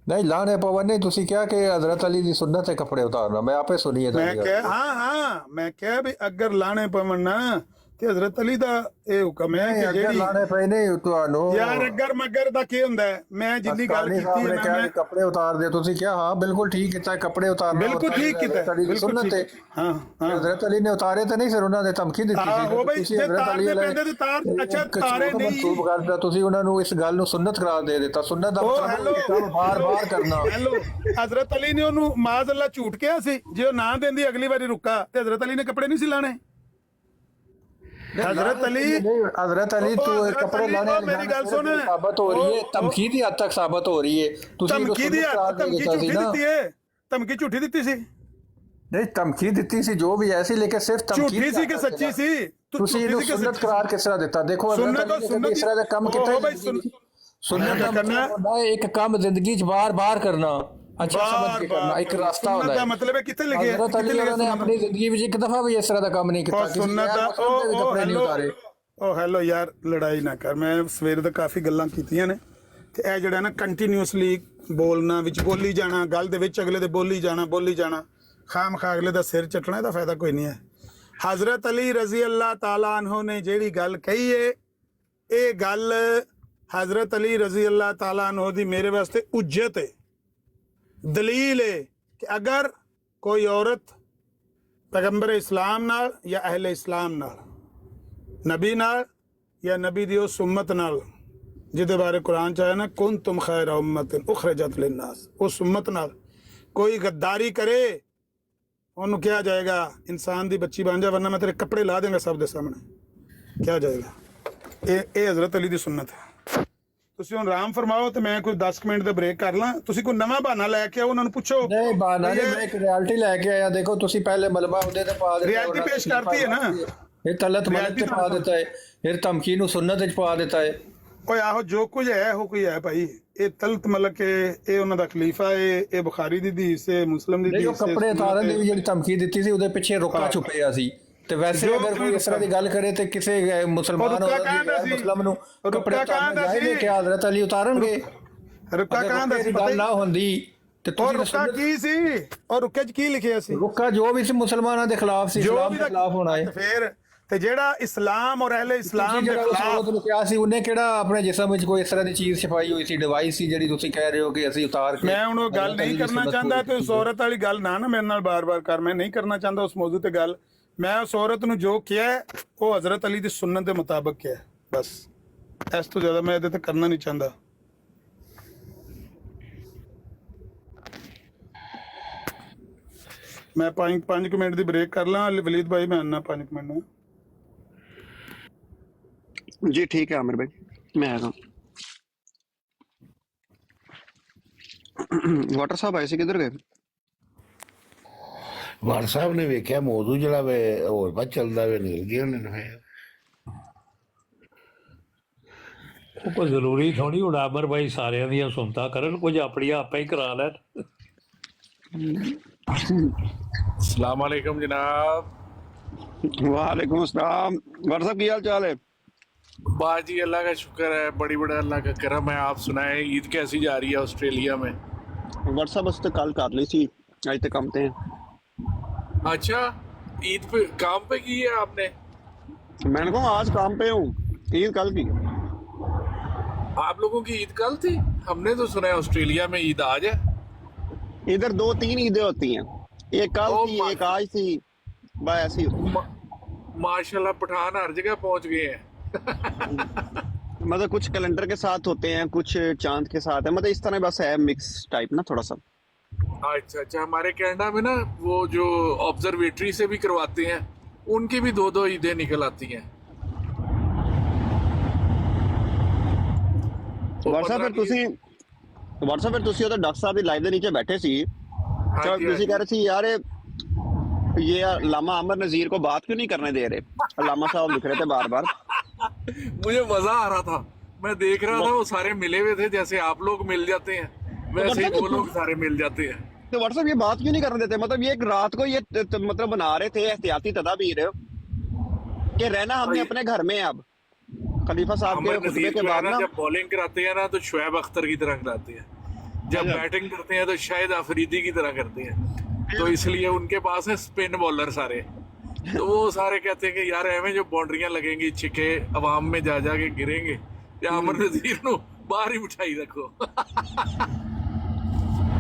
ਨਹੀਂ ਲਾਣੇ ਪਵਨ ਨਹੀਂ, ਤੁਸੀਂ ਕਿਹਾ ਕਿ ਹਜ਼ਰਤ ਅਲੀ ਦੀ ਸੁਨਨਤ ਹੈ ਕੱਪੜੇ ਉਤਾਰਨਾ। ਮੈਂ ਆਪੇ ਸੁਣੀ ਹੈ ਮੈਂ ਕਿਹਾ ਹਾਂ ਮੈਂ ਕਿਹਾ ਵੀ ਅਗਰ ਲਾਣੇ ਪਵਨ ਨਾ ਤੇ ਹਜ਼ਰਤ ਅਲੀ ਦਾ ਇਹ ਹੁਕਮ ਹੈ ਕਿ ਜਿਹੜੀ ਲਾਣੇ ਪਏ ਨੇ ਤੁਹਾਨੂੰ ਯਾਰ ਅਗਰ ਮਗਰ ਦਾ ਕੀ ਹੁੰਦਾ ਹੈ। ਮੈਂ ਜਿੰਨੀ ਗੱਲ ਕੀਤੀ ਹੈ ਨਾ, ਮੈਂ ਕੱਪੜੇ ਉਤਾਰ ਦੇ, ਤੁਸੀਂ ਕਿਹਾ ਹਾਂ ਬਿਲਕੁਲ ਠੀਕ ਕੀਤਾ, ਕੱਪੜੇ ਉਤਾਰਨਾ ਬਿਲਕੁਲ ਠੀਕ ਕੀਤਾ, ਸੁਨਨਤ ਹੈ। ਹਾਂ ਹਜ਼ਰਤ ਅਲੀ ਨੇ ਉਤਾਰੇ ਤਾਂ ਨਹੀਂ, ਫਿਰ ਉਹਨਾਂ ਦੇ ਧਮਕੀ ਦਿੱਤੀ ਸੀ। ਆਹੋ ਬਈ, ਜੇ ਤਾਰ ਦੇ ਪੈਂਦੇ ਤੇ ਤਾਰ, ਅੱਛਾ ਤਾਰੇ ਨਹੀਂ ਮਨਸੂਬ ਕਰਦਾ, ਤੁਸੀਂ ਉਹਨਾਂ ਨੂੰ ਇਸ ਗੱਲ ਨੂੰ ਸੁਨਨਤ ਕਰਾਰ ਦੇ ਦਿੱਤਾ। ਸੁਨਨਤ ਦਾ ਮਤਲਬ ਬਾਰ-ਬਾਰ ਕਰਨਾ। ਹੈਲੋ, ਹਜ਼ਰਤ ਅਲੀ ਨੇ ਉਹਨੂੰ ਮਾਜ਼ ਅੱਲਾ ਝੂਠ ਕਿਹਾ ਸੀ। ਜੇ ਉਹ ਨਾ ਦਿੰਦੀ ਅਗਲੀ ਵਾਰੀ ਰੁੱਕਾ ਤੇ ਹਜ਼ਰਤ ਅਲੀ ਨੇ ਕੱਪੜੇ ਨਹੀਂ ਸੀ ਲਾਣੇ। हजरत अली हजरत अली तू हजरत कपड़े अली, लाने मेरी गल सुन, साबित हो रही है, धमकी ਦੀ ਹੱਦ ਤੱਕ ਸਾਬਤ ਹੋ ਰਹੀ ਹੈ। ਤੁਸੀਂ ਧਮਕੀ ਦੀ ਧਮਕੀ ਝੂਠੀ ਦਿੱਤੀ ਹੈ, ਧਮਕੀ ਝੂਠੀ ਦਿੱਤੀ ਸੀ, ਨਹੀਂ ਧਮਕੀ ਦਿੱਤੀ ਸੀ ਜੋ ਵੀ ਐਸੀ, ਲੇਕਿਨ ਸਿਰਫ ਧਮਕੀ ਝੂਠੀ ਸੀ ਕਿ ਸੱਚੀ ਸੀ? ਤੁਸੀਂ ਇਹਨੂੰ ਸੁਨਨਤ ਕਰਾਰ ਕਿਸ ਤਰ੍ਹਾਂ ਦਿੱਤਾ? ਦੇਖੋ ਸੁਨਨਤ ਹਜ਼ਰਤ ਅਲੀ ਨੇ ਇਸ ਤਰ੍ਹਾਂ ਦਾ ਕੰਮ ਕੀਤਾ। ਸੁਨਨਤ ਦਾ ਮਤਲਬ ਹੁੰਦਾ ਹੈ ਇੱਕ ਕੰਮ ਜ਼ਿੰਦਗੀ 'ਚ ਬਾਰ-ਬਾਰ ਕਰਨਾ, ਅੱਛਾ ਸਮਝ ਕੇ ਕਰਨਾ, ਇੱਕ ਰਾਸਤਾ ਹੁੰਦਾ ਹੈ। ਦਾ ਮਤਲਬ ਹੈ ਕਿੱਥੇ ਲਿਖਿਆ? ਹਜ਼ਰਤ ਅਲੀ ਨੇ ਆਪਣੀ ਜ਼ਿੰਦਗੀ ਵਿੱਚ ਇੱਕ ਦਫਾ ਵੀ ਇਸ ਤਰ੍ਹਾਂ ਦਾ ਕੰਮ ਨਹੀਂ ਕੀਤਾ। ਸੁਨਨਤ ਦਾ ਕੱਪੜੇ ਨਹੀਂ ਉਤਾਰੇ। ਉਹ ਹੈਲੋ ਯਾਰ, ਲੜਾਈ ਨਾ ਕਰ, ਮੈਂ ਸਵੇਰ ਤੋਂ ਕਾਫੀ ਗੱਲਾਂ ਕੀਤੀਆਂ ਨੇ ਤੇ ਇਹ ਜਿਹੜਾ ਨਾ ਕੰਟੀਨਿਊਸਲੀ ਬੋਲਣਾ, ਵਿੱਚ ਬੋਲੀ ਜਾਣਾ, ਗੱਲ ਦੇ ਵਿੱਚ ਅਗਲੇ ਦੇ ਬੋਲੀ ਜਾਣਾ, ਖਾਮ ਖਾ ਅਗਲੇ ਦਾ ਸਿਰ ਚੱਟਣਾ, ਇਹਦਾ ਫਾਇਦਾ ਕੋਈ ਨਹੀਂ ਹੈ। ਹਜ਼ਰਤ ਅਲੀ ਰਜ਼ੀ ਅੱਲਾਹ ਤਾਲਾ ਅਨਹੂ ਨੇ ਜਿਹੜੀ ਗੱਲ ਕਹੀ ਏ, ਇਹ ਗੱਲ ਹਜ਼ਰਤ ਅਲੀ ਰਜ਼ੀ ਅੱਲਾਹ ਤਾਲਾ ਅਨਹੂ ਦੀ ਮੇਰੇ ਵਾਸਤੇ ਉੱਜਤ ਹੈ, ਦਲੀਲ ਹੈ ਕਿ ਅਗਰ ਕੋਈ ਔਰਤ ਪੈਗੰਬਰ ਇਸਲਾਮ ਨਾਲ ਜਾਂ ਅਹਿਲੇ ਇਸਲਾਮ ਨਾਲ, ਨਬੀ ਨਾਲ ਜਾਂ ਨਬੀ ਦੀ ਉਸ ਉਮਤ ਨਾਲ ਜਿਹਦੇ ਬਾਰੇ ਕੁਰਾਨ ਚ ਆਇਆ ਨਾ, ਕੁੰਤੁਮ ਖੈਰ ਉਮਤਿਨ ਉਖਰਜਤ ਲਿन्नास, ਉਸ ਉਮਤ ਨਾਲ ਕੋਈ ਗੱਦਾਰੀ ਕਰੇ ਉਹਨੂੰ ਕਿਹਾ ਜਾਏਗਾ ਇਨਸਾਨ ਦੀ ਬੱਚੀ ਬਣ ਜਾ, ਵਰਨਾ ਮੈਂ ਤੇਰੇ ਕੱਪੜੇ ਲਾ ਦੇਂਗਾ ਸਭ ਦੇ ਸਾਹਮਣੇ, ਕਿਹਾ ਜਾਏਗਾ। ਇਹ ਹਜ਼ਰਤ ਅਲੀ ਦੀ ਸੁਨਨਤ ਹੈ। ਤੁਸੀਂ ਹੁਣ ਆਰਾਮ ਫਰਮਾਓ ਤੇ ਮੈਂ ਕੋਈ 10 ਮਿੰਟ ਦਾ ਬ੍ਰੇਕ ਕਰ ਲਾਂ। ਤੁਸੀਂ ਕੋਈ ਨਵਾਂ ਬਹਾਨਾ ਲੈ ਕੇ ਆਓ, ਉਹਨਾਂ ਨੂੰ ਪੁੱਛੋ। ਨਹੀਂ ਬਹਾਨਾ ਨਹੀਂ, ਮੈਂ ਇੱਕ ਰਿਐਲਿਟੀ ਲੈ ਕੇ ਆਇਆ। ਦੇਖੋ ਤੁਸੀਂ ਪਹਿਲੇ ਮਲਬਾ ਉਹਦੇ ਤੇ ਪਾ ਦਿੱਤਾ, ਰਿਐਲਿਟੀ ਪੇਸ਼ ਕਰਤੀ ਹੈ ਨਾ, ਇਹ ਤਲਤ ਮਲਤ ਤੇ ਪਾ ਦਿੱਤਾ ਹੈ, ਫਿਰ ਧਮਕੀ ਨੂੰ ਸੁਨਨਤ ਵਿੱਚ ਪਾ ਦਿੱਤਾ ਹੈ। ਓਏ ਆਹੋ ਜੋ ਕੁਝ ਹੈ ਉਹ ਕੋਈ ਹੈ ਭਾਈ। ਇਹ ਤਲਤ ਮਲਕ ਕੇ ਇਹ ਉਹਨਾਂ ਦਾ ਖਲੀਫਾ ਹੈ, ਇਹ ਬੁਖਾਰੀ ਦੀ ਹਦੀਸ ਹੈ, ਮੁਸਲਮ ਦੀ ਦੇਖੋ ਹਦੀਸ ਹੈ। ਕੱਪੜੇ ਉਤਾਰਨ ਦੀ ਵੀ ਜਿਹੜੀ ਧਮਕੀ ਦਿੱਤੀ ਸੀ ਉਹਦੇ ਪਿੱਛੇ ਰੁਕਾ ਛੁਪਿਆ ਸੀ। ਤੇ ਵੈਸੇ ਅਗਰ ਕੋਈ ਇਸ ਤਰ੍ਹਾਂ ਦੀ ਗੱਲ ਕਰੇ ਤੇ ਕਿਸੇ ਮੁਸਲਮਾਨ ਮੁਸਲਮ ਨੂੰ ਕੱਪੜੇ ਉਤਾਰਨੇ ਚਾਹੀਦੇ ਕਿ ਹਜ਼ਰਤ ਅਲੀ ਉਤਾਰਨਗੇ? ਰੁਕਾ ਕਹਾਂ ਸੀ ਗੱਲ ਨਾ ਹੁੰਦੀ ਤੇ ਤੁਸੀਂ ਰੁਕਾ ਕੀ ਸੀ? ਔਰ ਰੁਕੇ ਚ ਕੀ ਲਿਖਿਆ ਸੀ? ਰੁਕਾ ਜੋ ਵੀ ਸੀ ਮੁਸਲਮਾਨਾਂ ਦੇ ਖਿਲਾਫ ਸੀ, ਇਸਲਾਮ ਦੇ ਖਿਲਾਫ ਹੋਣਾ ਹੈ। ਫਿਰ ਤੇ ਜਿਹੜਾ ਇਸਲਾਮ ਔਰ ਅਹਿਲੇ ਇਸਲਾਮ ਦੇ ਖਿਲਾਫ ਨੂੰ ਕਿਹਾ ਸੀ, ਉਹਨੇ ਕਿਹੜਾ ਆਪਣੇ ਜਿਸਮ ਵਿੱਚ ਕੋਈ ਇਸ ਤਰ੍ਹਾਂ ਦੀ ਚੀਜ਼ ਛਪਾਈ ਹੋਈ ਸੀ, ਡਿਵਾਈਸ ਸੀ ਜਿਹੜੀ ਤੁਸੀਂ ਕਹਿ ਰਹੇ ਹੋ ਕਿ ਅਸੀਂ ਉਤਾਰ ਕੇ? ਮੈਂ ਹੁਣ ਉਹ ਗੱਲ ਨਹੀਂ ਕਰਨਾ ਚਾਹੁੰਦਾ ਤੇ ਉਸ ਔਰਤ ਵਾਲੀ ਗੱਲ ਨਾ ਮੇਰੇ ਨਾਲ ਬਾਰ-ਬਾਰ ਕਰ। ਮੈਂ ਨਹੀਂ ਕਰਨਾ ਚਾਹੁੰਦਾ ਉਸ ਮੌਜੂ ਤੇ ਗੱਲ। ਮੈਂ ਉਸ ਔਰਤ ਨੂੰ ਜੋ ਕਿਹਾ ਉਹ ਹਜ਼ਰਤ ਅਲੀ ਦੀ ਸੁਨਨਤ ਦੇ ਮੁਤਾਬਕ ਕਿਹਾ, ਬਸ। ਇਸ ਤੋਂ ਜ਼ਿਆਦਾ ਮੈਂ ਇਹਦੇ ਤੇ ਕਰਨਾ ਨਹੀਂ ਚਾਹੁੰਦਾ। ਮੈਂ 5 ਮਿੰਟ ਦੀ ਬ੍ਰੇਕ ਕਰ ਲਾਂ। ਵਲੀਦ ਭਾਈ मैं आना 5 मिनट में। जी ठीक है आमिर भाई, मैं आएगा। वाटर साहब आए सी, किधर गए? ਵਾਰ ਸਾਹਿਬ ਨੇ ਵੇਖਿਆ ਮੌਜੂ ਜਿਹੜਾ ਵੇ ਹੋਰ ਬਾਅਦ ਚੱਲਦਾ ਵੇ, ਨਿਕਲ ਗਿਆ ਉਹਨੇ। ਉਹ ਕੋਈ ਜ਼ਰੂਰੀ ਥੋੜੀ ਹੁਣ ਆਮਰ ਭਾਈ ਸਾਰਿਆਂ ਦੀਆਂ ਸੁਣਤਾ ਕਰਨ, ਕੁਝ ਆਪਣੀਆਂ ਆਪੇ ਹੀ ਕਰਾ ਲੈਣ। अस्सलाम वालेकुम जनाब। वालेकुम अस्सलाम। वाटर साहब की हाल चाल है? बाजी अल्लाह का शुक्र है, बड़ी बड़ा अल्लाह का करम है। आप सुनाए ईद कैसी जा रही है ऑस्ट्रेलिया में? वाटर साहब बस तो कल कर ली सी, आज तक काम थे। अच्छा, ईद पे काम पे की है आपने? मैंने कहा आज काम पे हूँ, ईद कल की। आप लोगों की ईद कल थी? हमने तो सुना है ऑस्ट्रेलिया में ईद आज है। इधर 2-3 ईदें होती हैं, एक कल ओ थी, एक आज थी, बस ऐसी होती है। माशाल्लाह पठान हर जगह पहुंच गए हैं। मतलब कुछ कैलेंडर के साथ होते हैं, कुछ चांद के साथ है, मतलब इस तरह बस है मिक्स टाइप ना थोड़ा सा। अच्छा अच्छा, हमारे कनाडा में ना वो जो ऑब्जर्वेटरी से भी करवाते हैं, उनकी भी 2-2 ईदें निकल आती हैं। WhatsApp ਫਿਰ ਤੁਸੀਂ ਉਹਦਾ ਡਾਕਟਰ ਸਾਹਿਬ ਦੀ ਲਾਈਵ ਦੇ ਨੀਚੇ ਬੈਠੇ ਸੀ, हाँ जी, ਤੁਸੀਂ कह रहे थे यार ये अल्लामा अमर नजीर को बात क्यों नहीं करने दे रहे? अल्लामा साहब लिख रहे थे बार बार। मुझे मजा आ रहा था, मैं देख रहा था वो सारे मिले हुए थे, जैसे आप लोग मिल जाते हैं वैसे ही वो लोग सारे मिल जाते हैं। तो व्हाट्सएप ये बात क्यों नहीं करने देते? मतलब ये एक रात को ये मतलब बना रहे थे एहतियाती तदाबीर कि रहना हमने अपने घर में। अब खलीफा साहब के खुतबे के बाद ना जब बॉलिंग कराते हैं ना तो शुएब अख्तर की तरह कराते हैं, जब बैटिंग करते हैं तो शाहिद अफरीदी की तरह करते हैं, तो इसलिए उनके पास है स्पिन बॉलर सारे। तो वो सारे कहते हैं कि यार एवं जो बाउंड्रियां लगेंगी छिके अवाम में जा जाके गिरेंगे, या अमर नजीर नो बाहर ही उठाई रखो।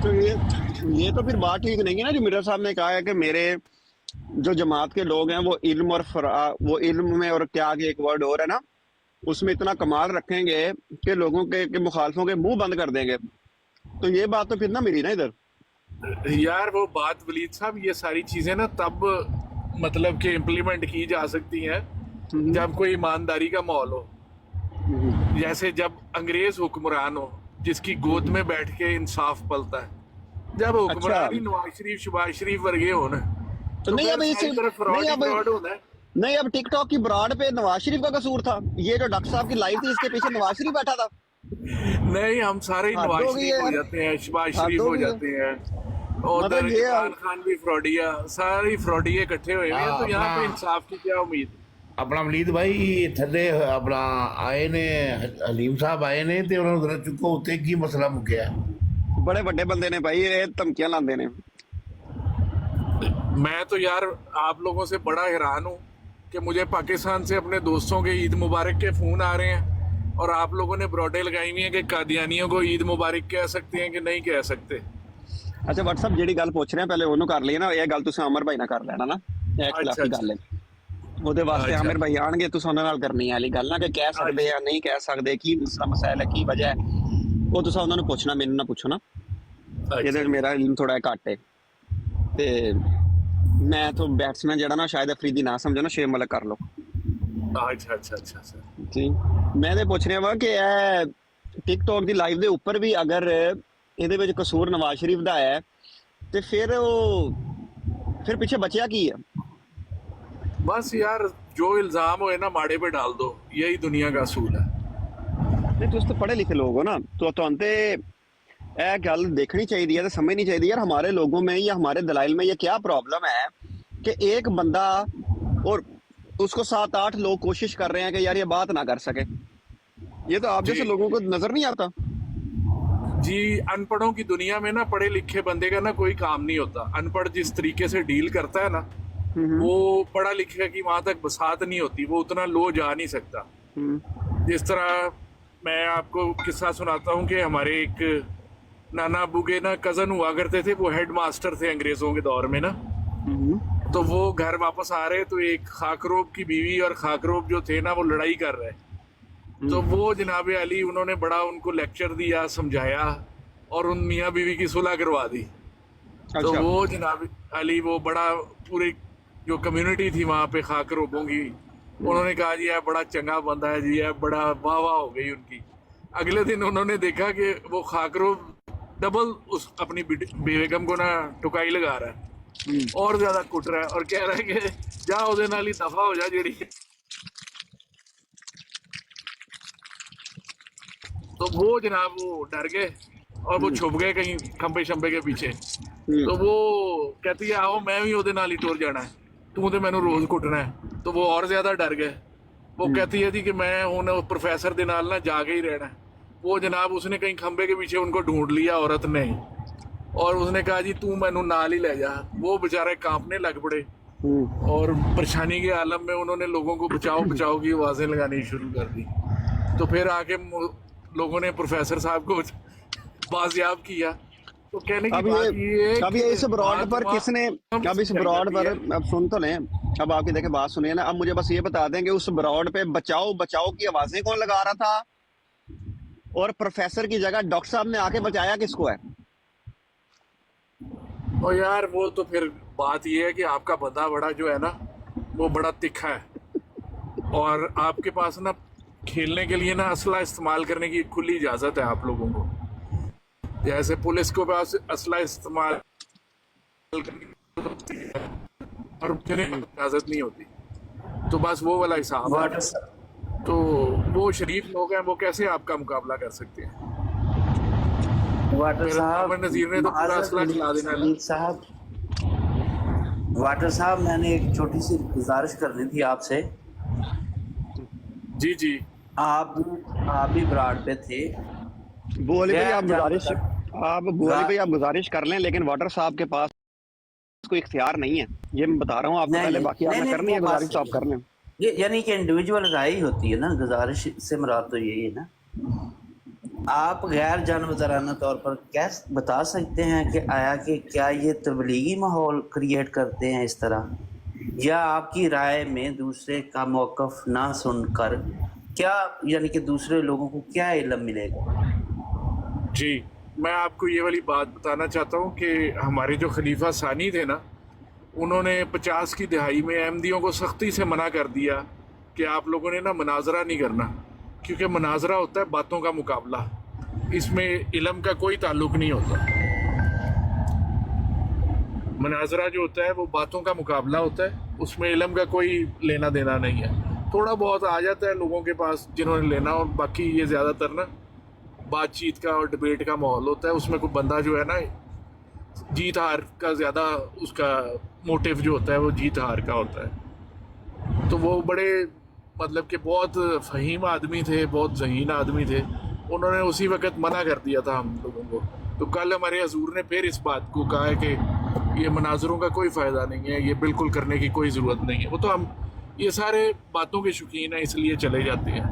तो ये तो फिर बात ठीक नहीं है ना, जो मिर्जा साहब ने कहा है कि मेरे जो जमात के लोग हैं वो इल्म और वो इल्म में और क्या आगे एक वर्ड और है ना, उसमें इतना कमाल रखेंगे कि लोगों के मुखालफों के मुंह बंद कर देंगे। तो ये बात तो फिर ना मिली ना इधर। यार वो बात वलीद साहब, ये सारी चीजें ना तब मतलब कि इम्प्लीमेंट की जा सकती हैं जब कोई ईमानदारी का माहौल हो, जैसे जब अंग्रेज हुक्मरान हो जिसकी गोद में बैठ के इंसाफ पलता है, जब हुक्मरान ही नवाज शरीफ शबाज शरीफ वर्गे हो ना, तो नहीं अब इस नहीं अब फ्रॉड होता है। नहीं अब टिकटॉक की ब्रांड पे नवाज शरीफ का कसूर था, ये जो डॉक्टर साहब की लाइव थी इसके पीछे नवाज शरीफ बैठा था। नहीं, हम सारे ही हद नवाज हो गई शरीफ हो है। जाते हैं, शबाज हद शरीफ हो हो गई है। जाते हैं, और मतलब उधर ये इमरान खान भी फ्रॉडिया, सारे फ्रॉडिये इकट्ठे हुए हैं, तो यहाँ पे इंसाफ की क्या उम्मीद? ਆਪਣਾ ਅਮਲੀਦ ਭਾਈ ਥੱਲੇ ਆਪਣਾ ਆਏ ਨੇ ਹਲੀਮ ਸਾਹਿਬ ਆਏ ਨੇ ਤੇ ਉਹਨਾਂ ਨੂੰ ਜ਼ਰਾ ਚੁੱਕੋ ਉੱਤੇ ਕੀ ਮਸਲਾ ਮੁੱਕਿਆ। बड़े बड़े बंदे ने भाई ये धमकियां लाते ने। मैं तो यार आप लोगों से बड़ा हैरान हूँ कि मुझे पाकिस्तान से अपने दोस्तों के ईद मुबारक के फ़ोन आ रहे हैं, और आप लोगों ने ब्रॉडें लगाई हुई हैं कि कादियानियों को ईद मुबारक कह सकते हैं कि नहीं कह सकते। अच्छा व्हाट्सअप ਜਿਹੜੀ ਗੱਲ ਪੁੱਛ ਰਹੇ ਆ ਪਹਿਲੇ ਉਹਨੂੰ ਕਰ ਲਈਏ ਨਾ, ਇਹ ਗੱਲ ਤੁਸੀਂ ਅਮਰ ਭਾਈ ਨਾਲ ਕਰ ਲੈਣਾ ਨਾ, ਇਹ ਖਿਲਾਫੀ ਗੱਲ ਹੈ। ਉਹਦੇ ਵਾਸਤੇ ਅੱਛਾ। ਆਮਿਰ ਭਾਈ ਆਣਗੇ, ਤੁਸੀਂ ਉਹਨਾਂ ਨਾਲ ਕਰਨੀ ਵਾਲੀ ਗੱਲ ਨਾ ਕਿ ਕਹਿ ਸਕਦੇ ਆ ਨਹੀਂ ਕਹਿ ਸਕਦੇ, ਕੀ ਮਸਲਾ ਹੈ ਕੀ ਵਜ੍ਹਾ ਹੈ, ਉਹ ਤੁਸੀਂ ਉਹਨਾਂ ਨੂੰ ਪੁੱਛਣਾ, ਮੈਨੂੰ ਨਾ ਪੁੱਛੋ ਨਾ, ਇਹਦੇ ਵਿੱਚ ਮੇਰਾ ਇਲਮ ਥੋੜਾ ਘੱਟ ਹੈ। ਤੇ ਮੈਂ ਤੋਂ ਬੈਟਸਮੈਨ ਜਿਹੜਾ ਨਾ ਸ਼ਾਇਦ ਅਫਰੀਦੀ ਨਾ ਸਮਝੋ ਨਾ, ਸ਼ੇਰ ਮਲਕ ਕਰ ਲਓ अच्छा अच्छा अच्छा अच्छा। ਜੀ। ਮੈਂ ਤੇ ਪੁੱਛ ਰਿਹਾ ਵਾਂ ਕਿ ਇਹ ਟਿਕਟੌਕ ਦੀ ਲਾਈਵ ਦੇ ਉੱਪਰ ਵੀ ਅਗਰ ਇਹਦੇ ਵਿੱਚ ਕਸੂਰ ਨਵਾਜ਼ ਸ਼ਰੀਫ ਦਾ ਹੈ ਤੇ ਫਿਰ ਪਿੱਛੇ ਬਚਿਆ ਕੀ ਹੈ? बस यार जो इल्ज़ाम हो ना माड़े पे डाल दो, यही दुनिया का असूल है। नहीं तुम तो पढ़े लिखे लोग हो ना, तो तुमसे ਇਹ ਗੱਲ ਦੇਖਣੀ ਚਾਹੀਦੀ ਹੈ ਤੇ ਸਮਝਣੀ ਚਾਹੀਦੀ है यार हमारे लोगों में या हमारे दलाइल में ये क्या प्रॉब्लम है कि एक बंदा और उसको 7-8 लोग कोशिश कर रहे हैं कि यार ये बात ना कर सके। ये तो आप जैसे लोगों को नजर नहीं आता। जी, अनपढ़ों की दुनिया में ना पढ़े लिखे बंदे का ना कोई काम नहीं होता। अनपढ़ जिस तरीके से डील करता है ना, वो पढ़ा लिखा की वहां तक बसात नहीं होती, वो उतना लो जा नहीं सकता। जिस तरह मैं आपको किस्सा सुनाता हूँ कि हमारे एक नाना अबू के ना कज़न हुआ करते थे, वो हेड मास्टर थे अंग्रेज़ों के दौर में ना। तो वो घर वापस आ रहे तो एक खाकरोब की बीवी और खाकरोब जो थे ना वो लड़ाई कर रहे, तो वो जनाब अली उन्होंने बड़ा उनको लेक्चर दिया, समझाया और उन मियाँ बीवी की सुलह करवा दी। तो अच्छा। वो जनाब अली वो बड़ा पूरी जो कम्युनिटी थी वहाँ पे खाकरोबों की, उन्होंने कहा जी यह बड़ा चंगा बंदा है जी, यह बड़ा वाह वाह हो गई उनकी। अगले दिन उन्होंने देखा कि वो खाकरोब डबल उस अपनी बेगम को ना टुकाई लगा रहा है और ज्यादा कुट रहा है और कह रहा है कि जा ਉਹਦੇ ਨਾਲ ਹੀ ਦਫਾ ਹੋ ਜਾ ਜਿਹੜੀ। तो वो जनाब वो डर गए और वो छुप गए कहीं खंबे शंबे के पीछे। तो वो कहती है आओ मैं भी ਉਹਦੇ ਨਾਲ ਹੀ ਟੁਰ ਜਾਣਾ ਹੈ, ਤੂੰ ਤੇ ਮੈਨੂੰ ਰੋਜ਼ ਕੁੱਟਣਾ है। तो वो और ज्यादा डर गए। वो कहती है जी कि मैं ਹੁਣ प्रोफेसर ਦੇ ਨਾਲ ਨਾ ਜਾ ਕੇ ही रहना है। वो जनाब उसने कहीं खंबे के पीछे उनको ढूंढ लिया औरत ने, और उसने कहा जी तू मैनू नाल ही ले जा। वो बेचारे कांपने लग पड़े और परेशानी के आलम में उन्होंने लोगों को बचाओ बचाओ की आवाज़ें लगानी शुरू कर दी। तो फिर आके लोगों ने प्रोफेसर साहब को बाजियाब किया। तो कहने की बात ये है अब कि इस ब्रॉड पर बात किसने, वहाँ अब इस ब्रॉड पर है। अब सुन तो लें, अब आपकी देखे बात सुनिए ना। अब मुझे बस ये बता दें कि उस ब्रॉड पे बचाओ बचाओ की आवाजें कौन लगा रहा था, और प्रोफेसर की जगह डॉक्टर साहब ने आके बचाया किसको है? और यार वो तो फिर बात ये है कि आपका बंदा बड़ा जो है ना वो बड़ा तिखा है, और आपके पास ना खेलने के लिए ना असला इस्तेमाल करने की खुली इजाज़त है आप लोगों को। जैसे पुलिस के पास असला इस्तेमाल और मुझे इजाज़त नहीं होती, तो बस वो वाला हिसाब है। तो वो शरीफ लोग हैं, वो कैसे आपका मुकाबला कर सकते हैं? वाटर साहब, नज़ीर ने तो पूरा असला चला देना है। साहब वाटर साहब, मैंने एक छोटी सी गुजारिश करनी थी आपसे। जी जी, आप भी ब्राड पे थे। बोले भाई आप गुजारिश, आप बोले भाई आप गुजारिश कर लें, लेकिन वाटर साहब के पास कोई इख्तियार नहीं है, ये मैं बता रहा हूँ आपको पहले। बाकी आपने करनी है गुजारिश तो आप कर लें। ये यानी कि इंडिविजुअल राय ही होती है ना, गुजारिश से मुराद तो यही है ना। आप गैर जानवराना तौर पर क्या बता सकते हैं कि आया कि क्या ये तबलीगी माहौल क्रिएट करते हैं इस तरह, या आपकी राय में दूसरे का मौक़िफ़ ना सुनकर क्या यानी कि दूसरे लोगों को क्या इल्म मिलेगा? जी, मैं आपको ये वाली बात बताना चाहता हूँ कि हमारे जो खलीफा सानी थे ना, उन्होंने 50 की दहाई में अहमदियों को सख्ती से मना कर दिया कि आप लोगों ने ना मुनाजरा नहीं करना, क्योंकि मुनाजरा होता है बातों का मुकाबला, इसमें इल्म का कोई ताल्लुक नहीं होता। मुनाजरा जो होता है वो बातों का मुकाबला होता है, उसमें इल्म का कोई लेना देना नहीं है। थोड़ा बहुत आ जाता है लोगों के पास जिन्होंने लेना, और बाकी ये ज़्यादातर ना बातचीत का और डिबेट का माहौल होता है। उसमें कोई बंदा जो है ना जीत हार का ज़्यादा उसका मोटिव जो होता है वो जीत हार का होता है। तो वो बड़े मतलब कि बहुत फहीम आदमी थे, बहुत ज़हीन आदमी थे, उन्होंने उसी वक्त मना कर दिया था हम लोगों को। तो कल हमारे हजूर ने फिर इस बात को कहा है कि ये मनाजरों का कोई फ़ायदा नहीं है, ये बिल्कुल करने की कोई ज़रूरत नहीं है। वो तो हम ये सारे बातों के शौकीन हैं, इसलिए चले जाते हैं।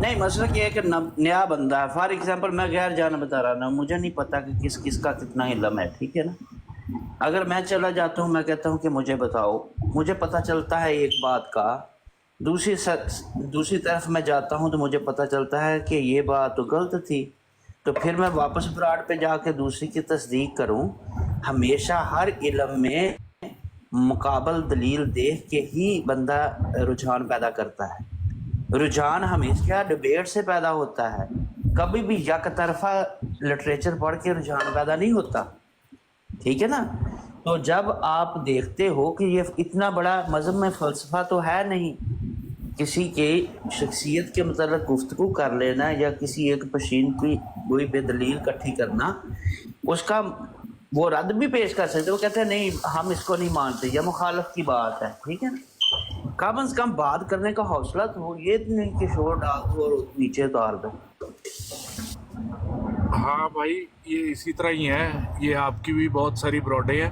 नहीं, मसला ये है कि नया बंदा है, फॉर एग्जांपल मैं गैर जान बता रहा ना, मुझे नहीं पता कि किस किस का कितना इल्म है, ठीक है ना। अगर मैं चला जाता हूँ, मैं कहता हूँ कि मुझे बताओ, मुझे पता चलता है एक बात का, दूसरी तरफ मैं जाता हूँ तो मुझे पता चलता है कि ये बात तो गलत थी, तो फिर मैं वापस ब्राड पे जाके दूसरी की तस्दीक करूँ। हमेशा हर इल्म में मुकाबल दलील देख के ही बंदा रुझान पैदा करता है। रुझान हमेशा डिबेट से पैदा होता है, कभी भी यक तरफा लिटरेचर पढ़ के रुझान पैदा नहीं होता, ठीक है ना। तो जब आप देखते हो कि ये इतना बड़ा मज़हब में फ़लसफ़ा तो है नहीं, किसी के शख्सियत के मतलब गुफ्तगू कर लेना या किसी एक पशीन की कोई बेदलील इकट्ठी करना, उसका वो रद्द भी पेश कर सकते। वो कहते हैं नहीं हम इसको नहीं मानते, या मुखालफ की बात है, ठीक है ना। कम से कम बात करने का हौसला तो हो, ये नहीं कि शोर डाल दो और नीचे उतार दो। हाँ भाई, ये इसी तरह ही है। ये आपकी भी बहुत सारी ब्रॉडें हैं,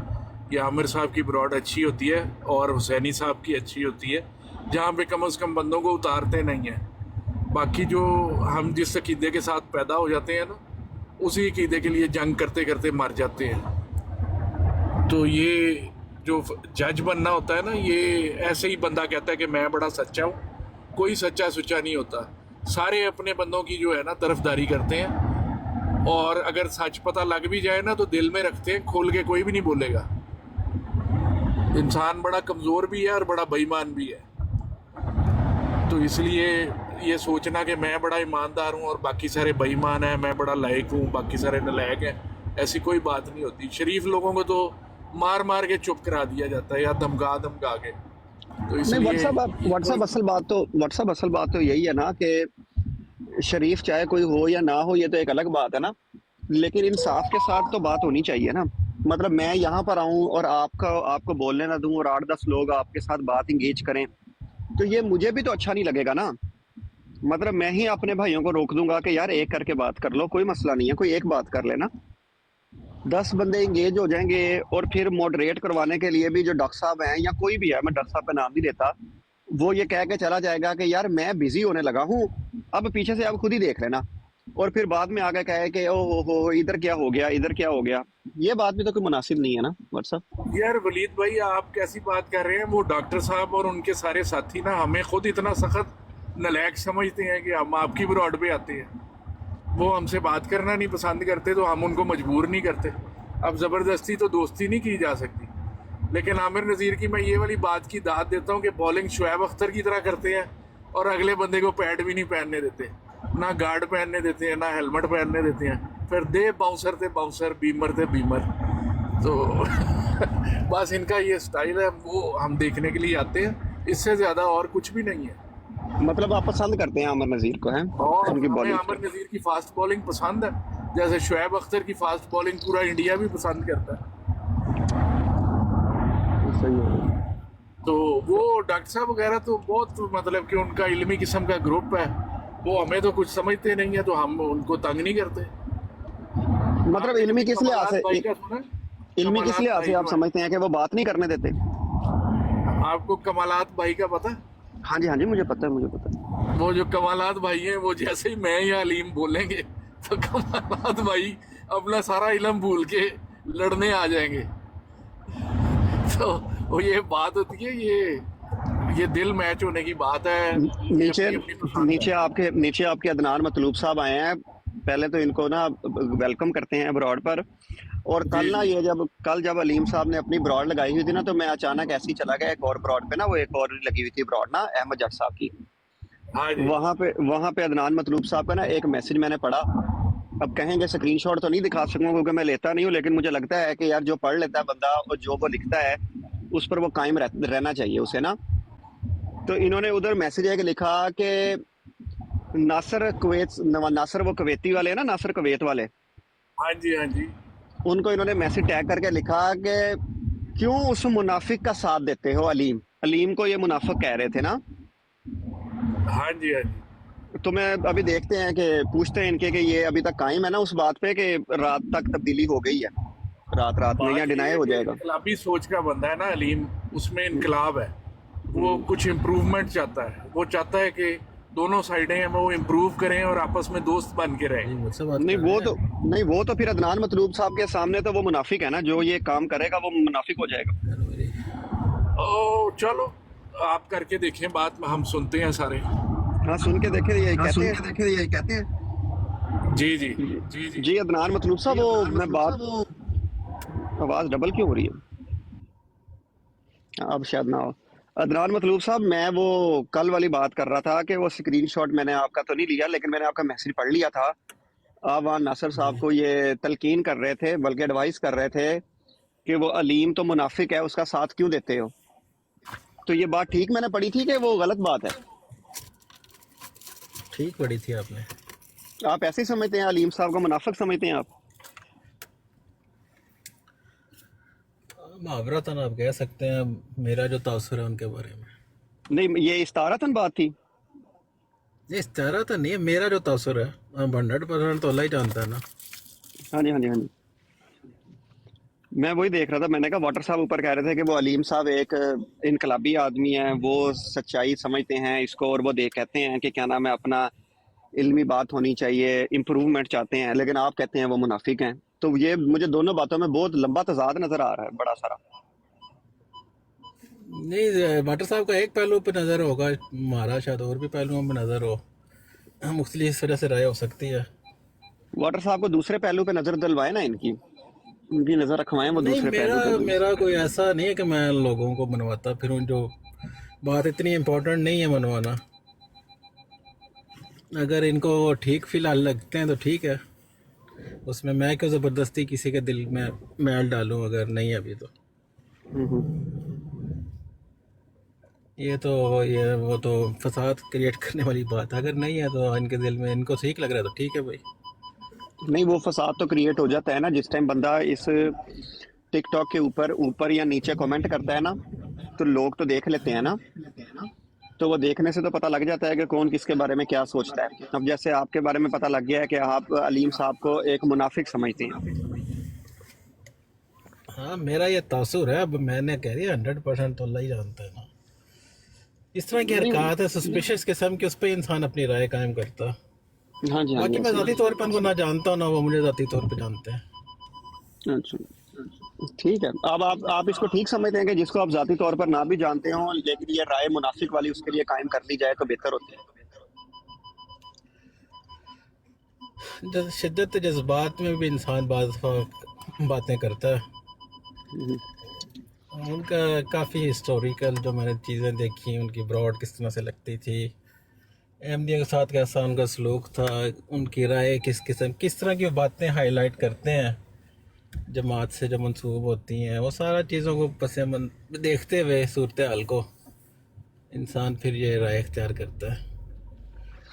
ये आमिर साहब की ब्रॉड अच्छी होती है और हुसैनी साहब की अच्छी होती है, जहाँ पे कम से कम बंदों को उतारते नहीं हैं। बाकी जो हम जिस अकीदे के साथ पैदा हो जाते हैं ना, उसी अकीदे के लिए जंग करते करते मर जाते हैं। तो ये जो जज बनना होता है ना, ये ऐसे ही बंदा कहता है कि मैं बड़ा सच्चा हूँ, कोई सच्चा सुच्चा नहीं होता। सारे अपने बंदों की जो है ना तरफदारी करते हैं, और अगर सच पता लग भी जाए ना तो दिल में रखते हैं, खोल के कोई भी नहीं बोलेगा। इंसान बड़ा कमज़ोर भी है और बड़ा बेईमान भी है। तो इसलिए ये सोचना कि मैं बड़ा ईमानदार हूँ और बाकी सारे बेईमान हैं, मैं बड़ा लायक हूँ बाकी सारे नालायक हैं, ऐसी कोई बात नहीं होती। शरीफ लोगों को तो मार मार के चुप करा दिया जाता है या धमका धमका के। तो इसलिए व्हाट्सएप असल बात तो यही है ना कि शरीफ चाहे कोई हो या ना हो, ये तो एक अलग बात है ना, लेकिन इंसाफ के साथ तो बात होनी चाहिए ना। मतलब मैं यहाँ पर आऊँ और आपको बोलने ना दूँ और 8-10 लोग आपके साथ बात इंगेज करें, तो ये मुझे भी तो अच्छा नहीं लगेगा ना। मतलब मैं ही अपने भाइयों को रोक दूंगा कि यार एक करके बात कर लो, कोई मसला नहीं है, कोई एक बात कर लेना। 10 बंदे इंगेज हो जाएंगे और फिर मॉडरेट करवाने के लिए भी जो डॉक्टर साहब हैं या कोई भी है, मैं डॉक्टर साहब का नाम नहीं लेता, वो ये कह के चला जाएगा कि यार मैं बिजी होने लगा हूँ, अब पीछे से आप खुद ही देख लेना, और फिर बाद में आगे कहे कि ओ हो इधर क्या हो गया, इधर क्या हो गया। ये बात भी तो कोई मुनासिब नहीं है ना व्हाट्सएप। यार वलीद भाई, आप कैसी बात कर रहे हैं? वो डॉक्टर साहब और उनके सारे साथी ना हमें खुद इतना सख्त नालायक समझते हैं कि हम आपकी ब्रॉड पे आते हैं। वो हमसे बात करना नहीं पसंद करते तो हम उनको मजबूर नहीं करते। अब ज़बरदस्ती तो दोस्ती नहीं की जा सकती। लेकिन आमिर नज़ीर की मैं ये वाली बात की दाद देता हूँ कि बॉलिंग शुएब अख्तर की तरह करते हैं और अगले बंदे को पैड भी नहीं पहनने देते, ना गार्ड पहनने देते हैं, ना हेलमेट पहनने देते हैं। फिर दे बाउंसर थे बाउंसर, बीमर थे बीमर। तो बस इनका ये स्टाइल है, वो हम देखने के लिए आते हैं, इससे ज़्यादा और कुछ भी नहीं है। मतलब आप पसंद करते हैं आमिर नज़ीर को, हैं? और उनकी हमें बॉलिंग आमिर नज़ीर की फास्ट बॉलिंग पसंद है, जैसे शुएब अख्तर की फास्ट बॉलिंग पूरा इंडिया भी पसंद करता है। सही है। तो वो डॉक्टर साहब वगैरह तो बहुत मतलब कि उनका इल्मी किस्म का ग्रुप है, वो हमें तो कुछ समझते नहीं है, तो हम उनको तंग नहीं करते। मतलब इल्मी किस लिहाज से, इल्मी किस लिहाज से आप समझते हैं कि वो बात नहीं करने देते? आपको कमालात भाई का पता है? हाँ जी मुझे पता है। वो जो कमालात भाई हैं, वो जैसे ही मैं या अलीम बोलेंगे तो कमालात भाई अपना सारा इल्म भूल के लड़ने आ जाएंगे। तो वो ये बात होती है, ये दिल मैच होने की बात है। नीचे आपके अदनान मतलूब साहब आए हैं, पहले तो इनको ना वेलकम करते हैं अब्रॉड पर, اور کل نا یہ جب علیم صاحب نے اپنی براڈ لگائی ہوئی تھی نا، تو میں اچانک ایسے ہی چلا گیا ایک اور براڈ پہ نا، وہ ایک اور لگی ہوئی تھی براڈ نا احمد جٹ صاحب کی، ہاں جی وہاں پہ عدنان مطلوب صاحب کا نا ایک میسج میں نے پڑھا. اب کہیں گے اسکرین شاٹ تو نہیں دکھا سکوں کیونکہ میں لیتا نہیں ہوں، لیکن مجھے لگتا ہے کہ یار جو پڑھ لیتا ہے بندہ اور جو وہ لکھتا ہے اس پر وہ قائم رہنا چاہیے اسے نا. تو انہوں نے ادھر میسج ایک لکھا کہ ناصر وہ کویتی والے ہیں نا، ناصر کویت والے، ہاں جی ہاں جی ان کو انہوں نے میسج ٹیگ کر کے لکھا کہ کیوں اس منافق کا ساتھ دیتے ہو علیم کو یہ منافق کہہ رہے تھے نا. ہاں جی ہاں جی. تو میں ابھی دیکھتے ہیں کہ پوچھتے ہیں ان کے کہ یہ ابھی تک قائم ہے نا اس بات پہ کہ رات تک تبدیلی ہو گئی ہے، رات میں یا ڈینائی ہو جائے گا. انقلابی سوچ کا بندہ ہے نا علیم، اس میں انقلاب ہے، وہ کچھ امپروومنٹ چاہتا ہے، وہ چاہتا ہے کہ دونوں سائڈیں ہیں وہ امپروو کریں اور آپس میں دوست بن کے رہیں. نہیں وہ تو پھر عدنان مطلوب صاحب کے سامنے تو وہ منافق ہے نا، جو یہ کام کرے گا وہ منافق ہو جائے گا. او چلو آپ کر کے دیکھیں بات، ہم سنتے ہیں سارے. ہاں سن کے دیکھیں یہ کہتے ہیں. جی جی جی جی جی عدنان مطلوب صاحب، وہ میں بات آواز ڈبل کیوں ہو رہی ہے؟ اب شاید نہ ہو. عدنان مطلوب صاحب، میں وہ کل والی بات کر رہا تھا کہ وہ اسکرین شاٹ میں نے آپ کا تو نہیں لیا، لیکن میں نے آپ کا میسج پڑھ لیا تھا. آپ وہاں ناصر صاحب کو یہ تلقین کر رہے تھے، بلکہ ایڈوائز کر رہے تھے کہ وہ علیم تو منافق ہے، اس کا ساتھ کیوں دیتے ہو. تو یہ بات ٹھیک میں نے پڑھی تھی کہ وہ غلط بات ہے؟ ٹھیک پڑھی تھی آپ نے. آپ ایسے سمجھتے ہیں علیم صاحب کو منافق سمجھتے ہیں آپ؟ محاورتاً آپ کہہ سکتے ہیں، میرا جو تاثر ہے ان کے بارے میں. نہیں یہ استعارتاً بات تھی. یہ استعارہ تو نہیں ہے، میرا جو تاثر ہے 100% تو اللہ ہی جانتا ہے نا. ہاں جی. میں وہی دیکھ رہا تھا، میں نے کہا واٹر صاحب اوپر کہہ رہے تھے کہ وہ علیم صاحب ایک انقلابی آدمی ہیں، وہ سچائی سمجھتے ہیں اس کو، اور وہ کہتے ہیں کہ کیا نام ہے اپنا علمی بات ہونی چاہیے، امپروومنٹ چاہتے ہیں، لیکن آپ کہتے ہیں وہ منافق ہیں. تو یہ مجھے دونوں باتوں میں بہت لمبا تضاد نظر آ رہا ہے، بڑا سارا. نہیں، واٹر صاحب کا ایک پہلو پہ نظر ہوگا، ہمارا شاید اور بھی پہلوؤں پہ نظر ہو، مختلف اس طرح سے رائے ہو سکتی ہے. واٹر صاحب کو دوسرے پہلو پہ نظر دلوائے نا، ان کی نظر رکھوائیں وہ نہیں، دوسرے پہلو پہ. میرا کوئی ایسا نہیں ہے کہ میں لوگوں کو منواتا پھروں، جو بات اتنی امپورٹنٹ نہیں ہے منوانا. اگر ان کو ٹھیک فی الحال لگتے ہیں تو ٹھیک ہے، اس میں کیوں زبردستی کسی کے دل میں میل ڈالوں اگر نہیں ابھی تو. وہ تو فساد کریٹ کرنے والی بات ہے. اگر نہیں ہے تو ان کے دل میں ان کو ٹھیک لگ رہا ہے تو ٹھیک ہے بھائی. نہیں وہ فساد تو کریٹ ہو جاتا ہے نا جس ٹائم بندہ اس ٹک ٹاک کے اوپر یا نیچے کمنٹ کرتا ہے نا، تو لوگ تو دیکھ لیتے ہیں نا، تو وہ دیکھنے سے تو پتہ لگ جاتا ہے کہ کون کس کے بارے میں کیا سوچتا ہے. اب جیسے آپ کے بارے میں پتہ لگ گیا ہے کہ آپ علیم صاحب کو ایک منافق سمجھتے ہیں. ہاں میرا یہ تاثر ہے، اب میں نے کہہ دیا 100% تو اللہ ہی جانتا ہے نا. اس طرح کی حرکات ہے سسپیشس قسم کی، اس پہ انسان اپنی رائے قائم کرتا. ہاں جی باقی میں ذاتی طور پر ان کو نہ جانتا ہوں نہ وہ مجھے ذاتی طور پہ جانتے ہیں. اچھا ٹھیک ہے. اب آپ اس کو ٹھیک سمجھتے ہیں کہ جس کو آپ ذاتی طور پر نہ بھی جانتے ہوں لیکن یہ رائے منافق والی اس کے لیے قائم کر لی جائے تو بہتر ہوتی ہے. شدت جذبات میں بھی انسان بعض باتیں کرتا ہے. ان کا کافی ہسٹوریکل جو میں نے چیزیں دیکھی، ان کی براڈ کس طرح سے لگتی تھی، احمدیہ کے ساتھ کیسا ان کا سلوک تھا، ان کی رائے کس طرح کی باتیں ہائی لائٹ کرتے ہیں جماعت سے جو منسوب ہوتی ہیں، وہ سارا چیزوں کو دیکھتے ہوئے صورتحال کو انسان پھر یہ رائے اختیار کرتا ہے.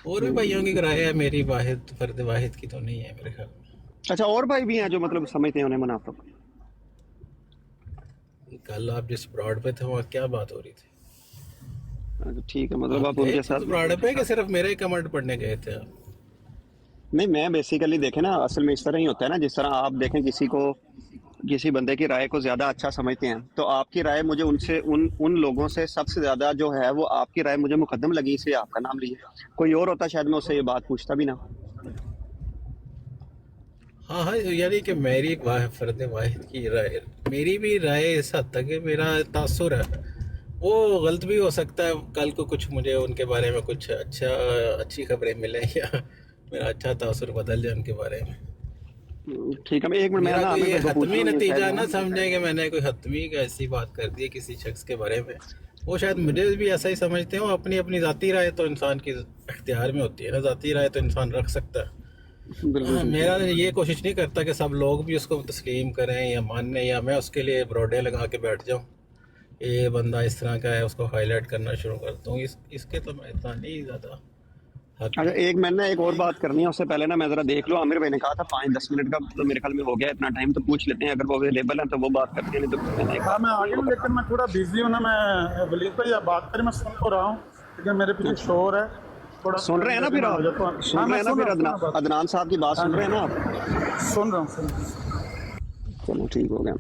اور بھی بھائیوں کی رائے ہے، میری فرد واحد کی تو نہیں ہے میرے خیال میں. اچھا اور بھائی بھی ہیں جو مطلب سمجھتے ہیں انہیں منافق؟ کل آپ جس براڈ پہ تھے وہاں کیا بات ہو رہی تھی؟ ٹھیک ہے، مطلب آپ ان کے ساتھ براڈ پہ کہ صرف میرے ہی کمنٹ پڑھنے گئے تھے آپ؟ نہیں میں بیسیکلی دیکھیں نا، اصل میں اس طرح ہی ہوتا ہے نا، جس طرح آپ دیکھیں کسی بندے کی رائے کو زیادہ اچھا سمجھتے ہیں تو آپ کی رائے مجھے ان لوگوں سے سب سے زیادہ جو ہے وہ آپ کی رائے مجھے مقدم لگی، اس لیے آپ کا نام لیا. کوئی اور ہوتا شاید میں اس سے یہ بات پوچھتا بھی نہ. ہاں یعنی کہ میری فرد واحد کی رائے، میری بھی رائے اس حد تک کہ میرا تاثر ہے وہ غلط بھی ہو سکتا ہے. کل کو کچھ مجھے ان کے بارے میں کچھ اچھی خبریں ملیں یا میرا اچھا تاثر بدل جائے ان کے بارے میں. ठीक है, मैं एक मिनट में मेरा ना तो ये आमिर भाई को पूछ हतमी लूं, ये नतीजा शायद ना समझे कि मैंने कोई हतमी का ऐसी बात कर दी है किसी शख्स के बारे में, वो शायद मुझे भी ऐसा ही समझते हो। अपनी अपनी ज़ाती राय तो इंसान की इख्तियार में होती है ना, ज़ाती राय तो इंसान रख सकता है। बिल्कुल मेरा ये कोशिश नहीं करता कि सब लोग भी उसको तस्लीम करें या माने, या मैं उसके लिए ब्रोडे लगा के बैठ जाऊँ ये बंदा इस तरह का है उसको हाईलाइट करना शुरू कर दूँ। इसके तो मैं इतना नहीं ज़्यादा अच्छा, एक मैंने ना एक और बात करनी है, उससे पहले ना मैं जरा देख लूं। आमिर भाई ने कहा था 5-10 मिनट का, तो मेरे ख्याल में हो गया इतना टाइम, तो पूछ लेते हैं अगर वो अवेलेबल है तो वो बात करते हैं, नहीं तो मैंने हाँ मैं आ गया हूँ, लेकिन मैं थोड़ा बिजी हूँ ना। मैं वलीद भाई आप बात करें, मैं सुन तो रहा हूँ लेकिन मेरे पीछे शोर है थोड़ा। सुन रहे हैं ना फिर आप? सुन रहे हैं ना फिर अदनान साहब की बात सुन रहे हैं ना आप? सुन रहा हूँ। चलो ठीक हो गया।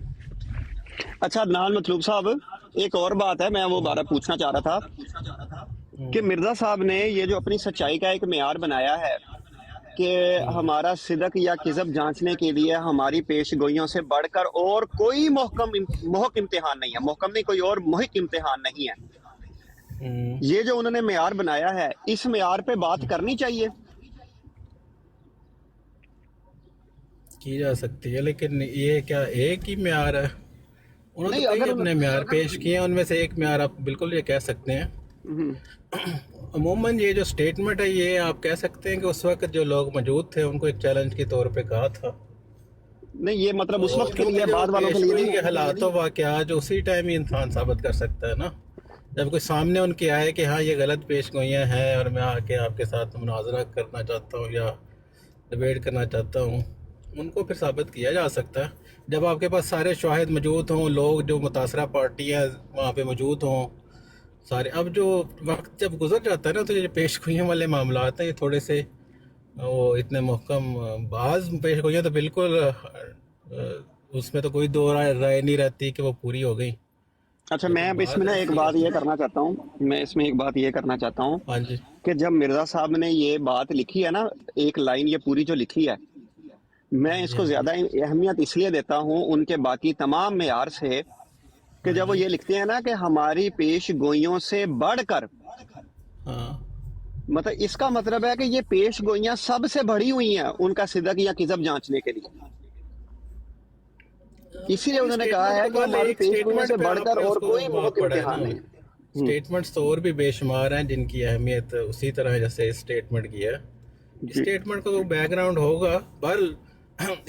अच्छा अदनान मतलूब साहब, एक और बात है, मैं वो बारह पूछना चाह रहा था कि मिर्जा साहब ने ये जो अपनी सच्चाई का एक मेयार बनाया है कि हमारा सिदक या किज़ब जांचने के लिए हमारी पेशगोइयों से बढ़कर और कोई मोहक इम्तिहान नहीं है, मोहकम नहीं, कोई और मोहिक इम्तिहान नहीं है। ये जो उन्होंने मेयार बनाया है, इस मेयार पे बात करनी चाहिए, की जा सकती है, लेकिन ये क्या एक ही म्यार है? उन्होंने तो कई अपने म्यार पेश किए हैं, उनमें से एक म्यार आप बिल्कुल ये कह सकते हैं। अमूमन ये जो स्टेटमेंट है ये आप कह सकते हैं कि उस वक्त जो लोग मौजूद थे उनको एक चैलेंज के तौर पे कहा था। नहीं ये मतलब उस वक्त के लिए, बाद वालों के लिए नहीं, हालात वाकया जो उसी टाइम ही इंसान साबित कर सकता है ना, जब कोई सामने उनके आए कि हाँ ये गलत पेश गोइयाँ हैं और मैं आके आपके साथ मुनाजरा करना चाहता हूँ या डिबेट करना चाहता हूँ, उनको फिर साबित किया जा सकता है। जब आपके पास सारे शाहिद मौजूद हों, लोग जो मुतासरा पार्टियाँ वहाँ पे मौजूद हों सारे, अब जो वक्त जब गुजर जाता है ना तो ये पेश गोइयों वाले मामला हैं ये थोड़े से वो इतने महकम, बाज़ पेश गोइयाँ तो बिल्कुल उसमें तो कोई दो राय नहीं रहती कि वो पूरी हो गई। अच्छा मैं अब इसमें ना एक बात ये करना चाहता हूँ, मैं इसमें एक बात ये करना चाहता हूँ हाँ जी, कि जब मिर्जा साहब ने ये बात लिखी है ना, एक लाइन ये पूरी जो लिखी है, मैं इसको ज्यादा अहमियत इसलिए देता हूँ उनके बाकी तमाम मेयार से कि जब वो ये लिखते हैं ना कि हमारी पेश गोइयों से बढ़कर, मतलब इसका मतलब है कि ये पेश गोइयां सबसे बढ़ी हुई हैं उनका सिदक या किज़ब जांचने के लिए, इसीलिए उन्होंने कहा है कि हमारी पेश गोइयों से बढ़कर और कोई मोहक इम्तिहान नहीं। स्टेटमेंट्स तो और भी बेशुमार हैं जिनकी अहमियत उसी तरह है जैसे स्टेटमेंट की है। स्टेटमेंट का बैकग्राउंड होगा, पर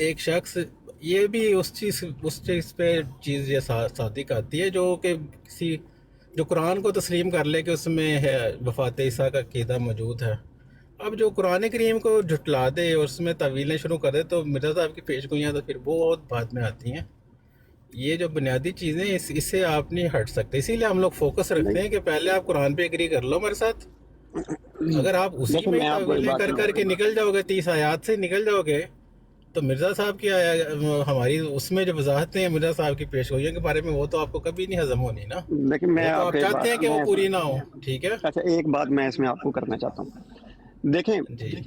एक शख्स ये भी उस चीज़ पे चीज़ ये सादिक आती है जो कि किसी जो कुरान को तस्लीम कर ले कि उसमें है वफ़ात ईसा का अक़ीदा मौजूद है। अब जो कुरान करीम को झुटला दे और उसमें तवीलें शुरू कर दे तो मिर्ज़ा साहब की पेशगोइयाँ तो फिर बहुत बाद में आती हैं। ये जो बुनियादी चीज़ें इससे आप नहीं हट सकते, इसीलिए हम लोग फोकस रखते हैं कि पहले आप कुरान पे एग्री कर लो मेरे साथ। अगर आप उसी में तवीलें कर करके निकल जाओगे, 30 आयात से निकल जाओगे, तो मिर्ज़ा साहब की हमारी उसमें जो वजाहतें हैं मिर्ज़ा साहब की पेशगोइयों के बारे में, वो तो आपको कभी नहीं हजम होनी ना। लेकिन मैं तो आप चाहते हैं कि वो पूरी ना हो, ठीक है। अच्छा एक बात मैं इसमें आपको करना चाहता हूँ, देखें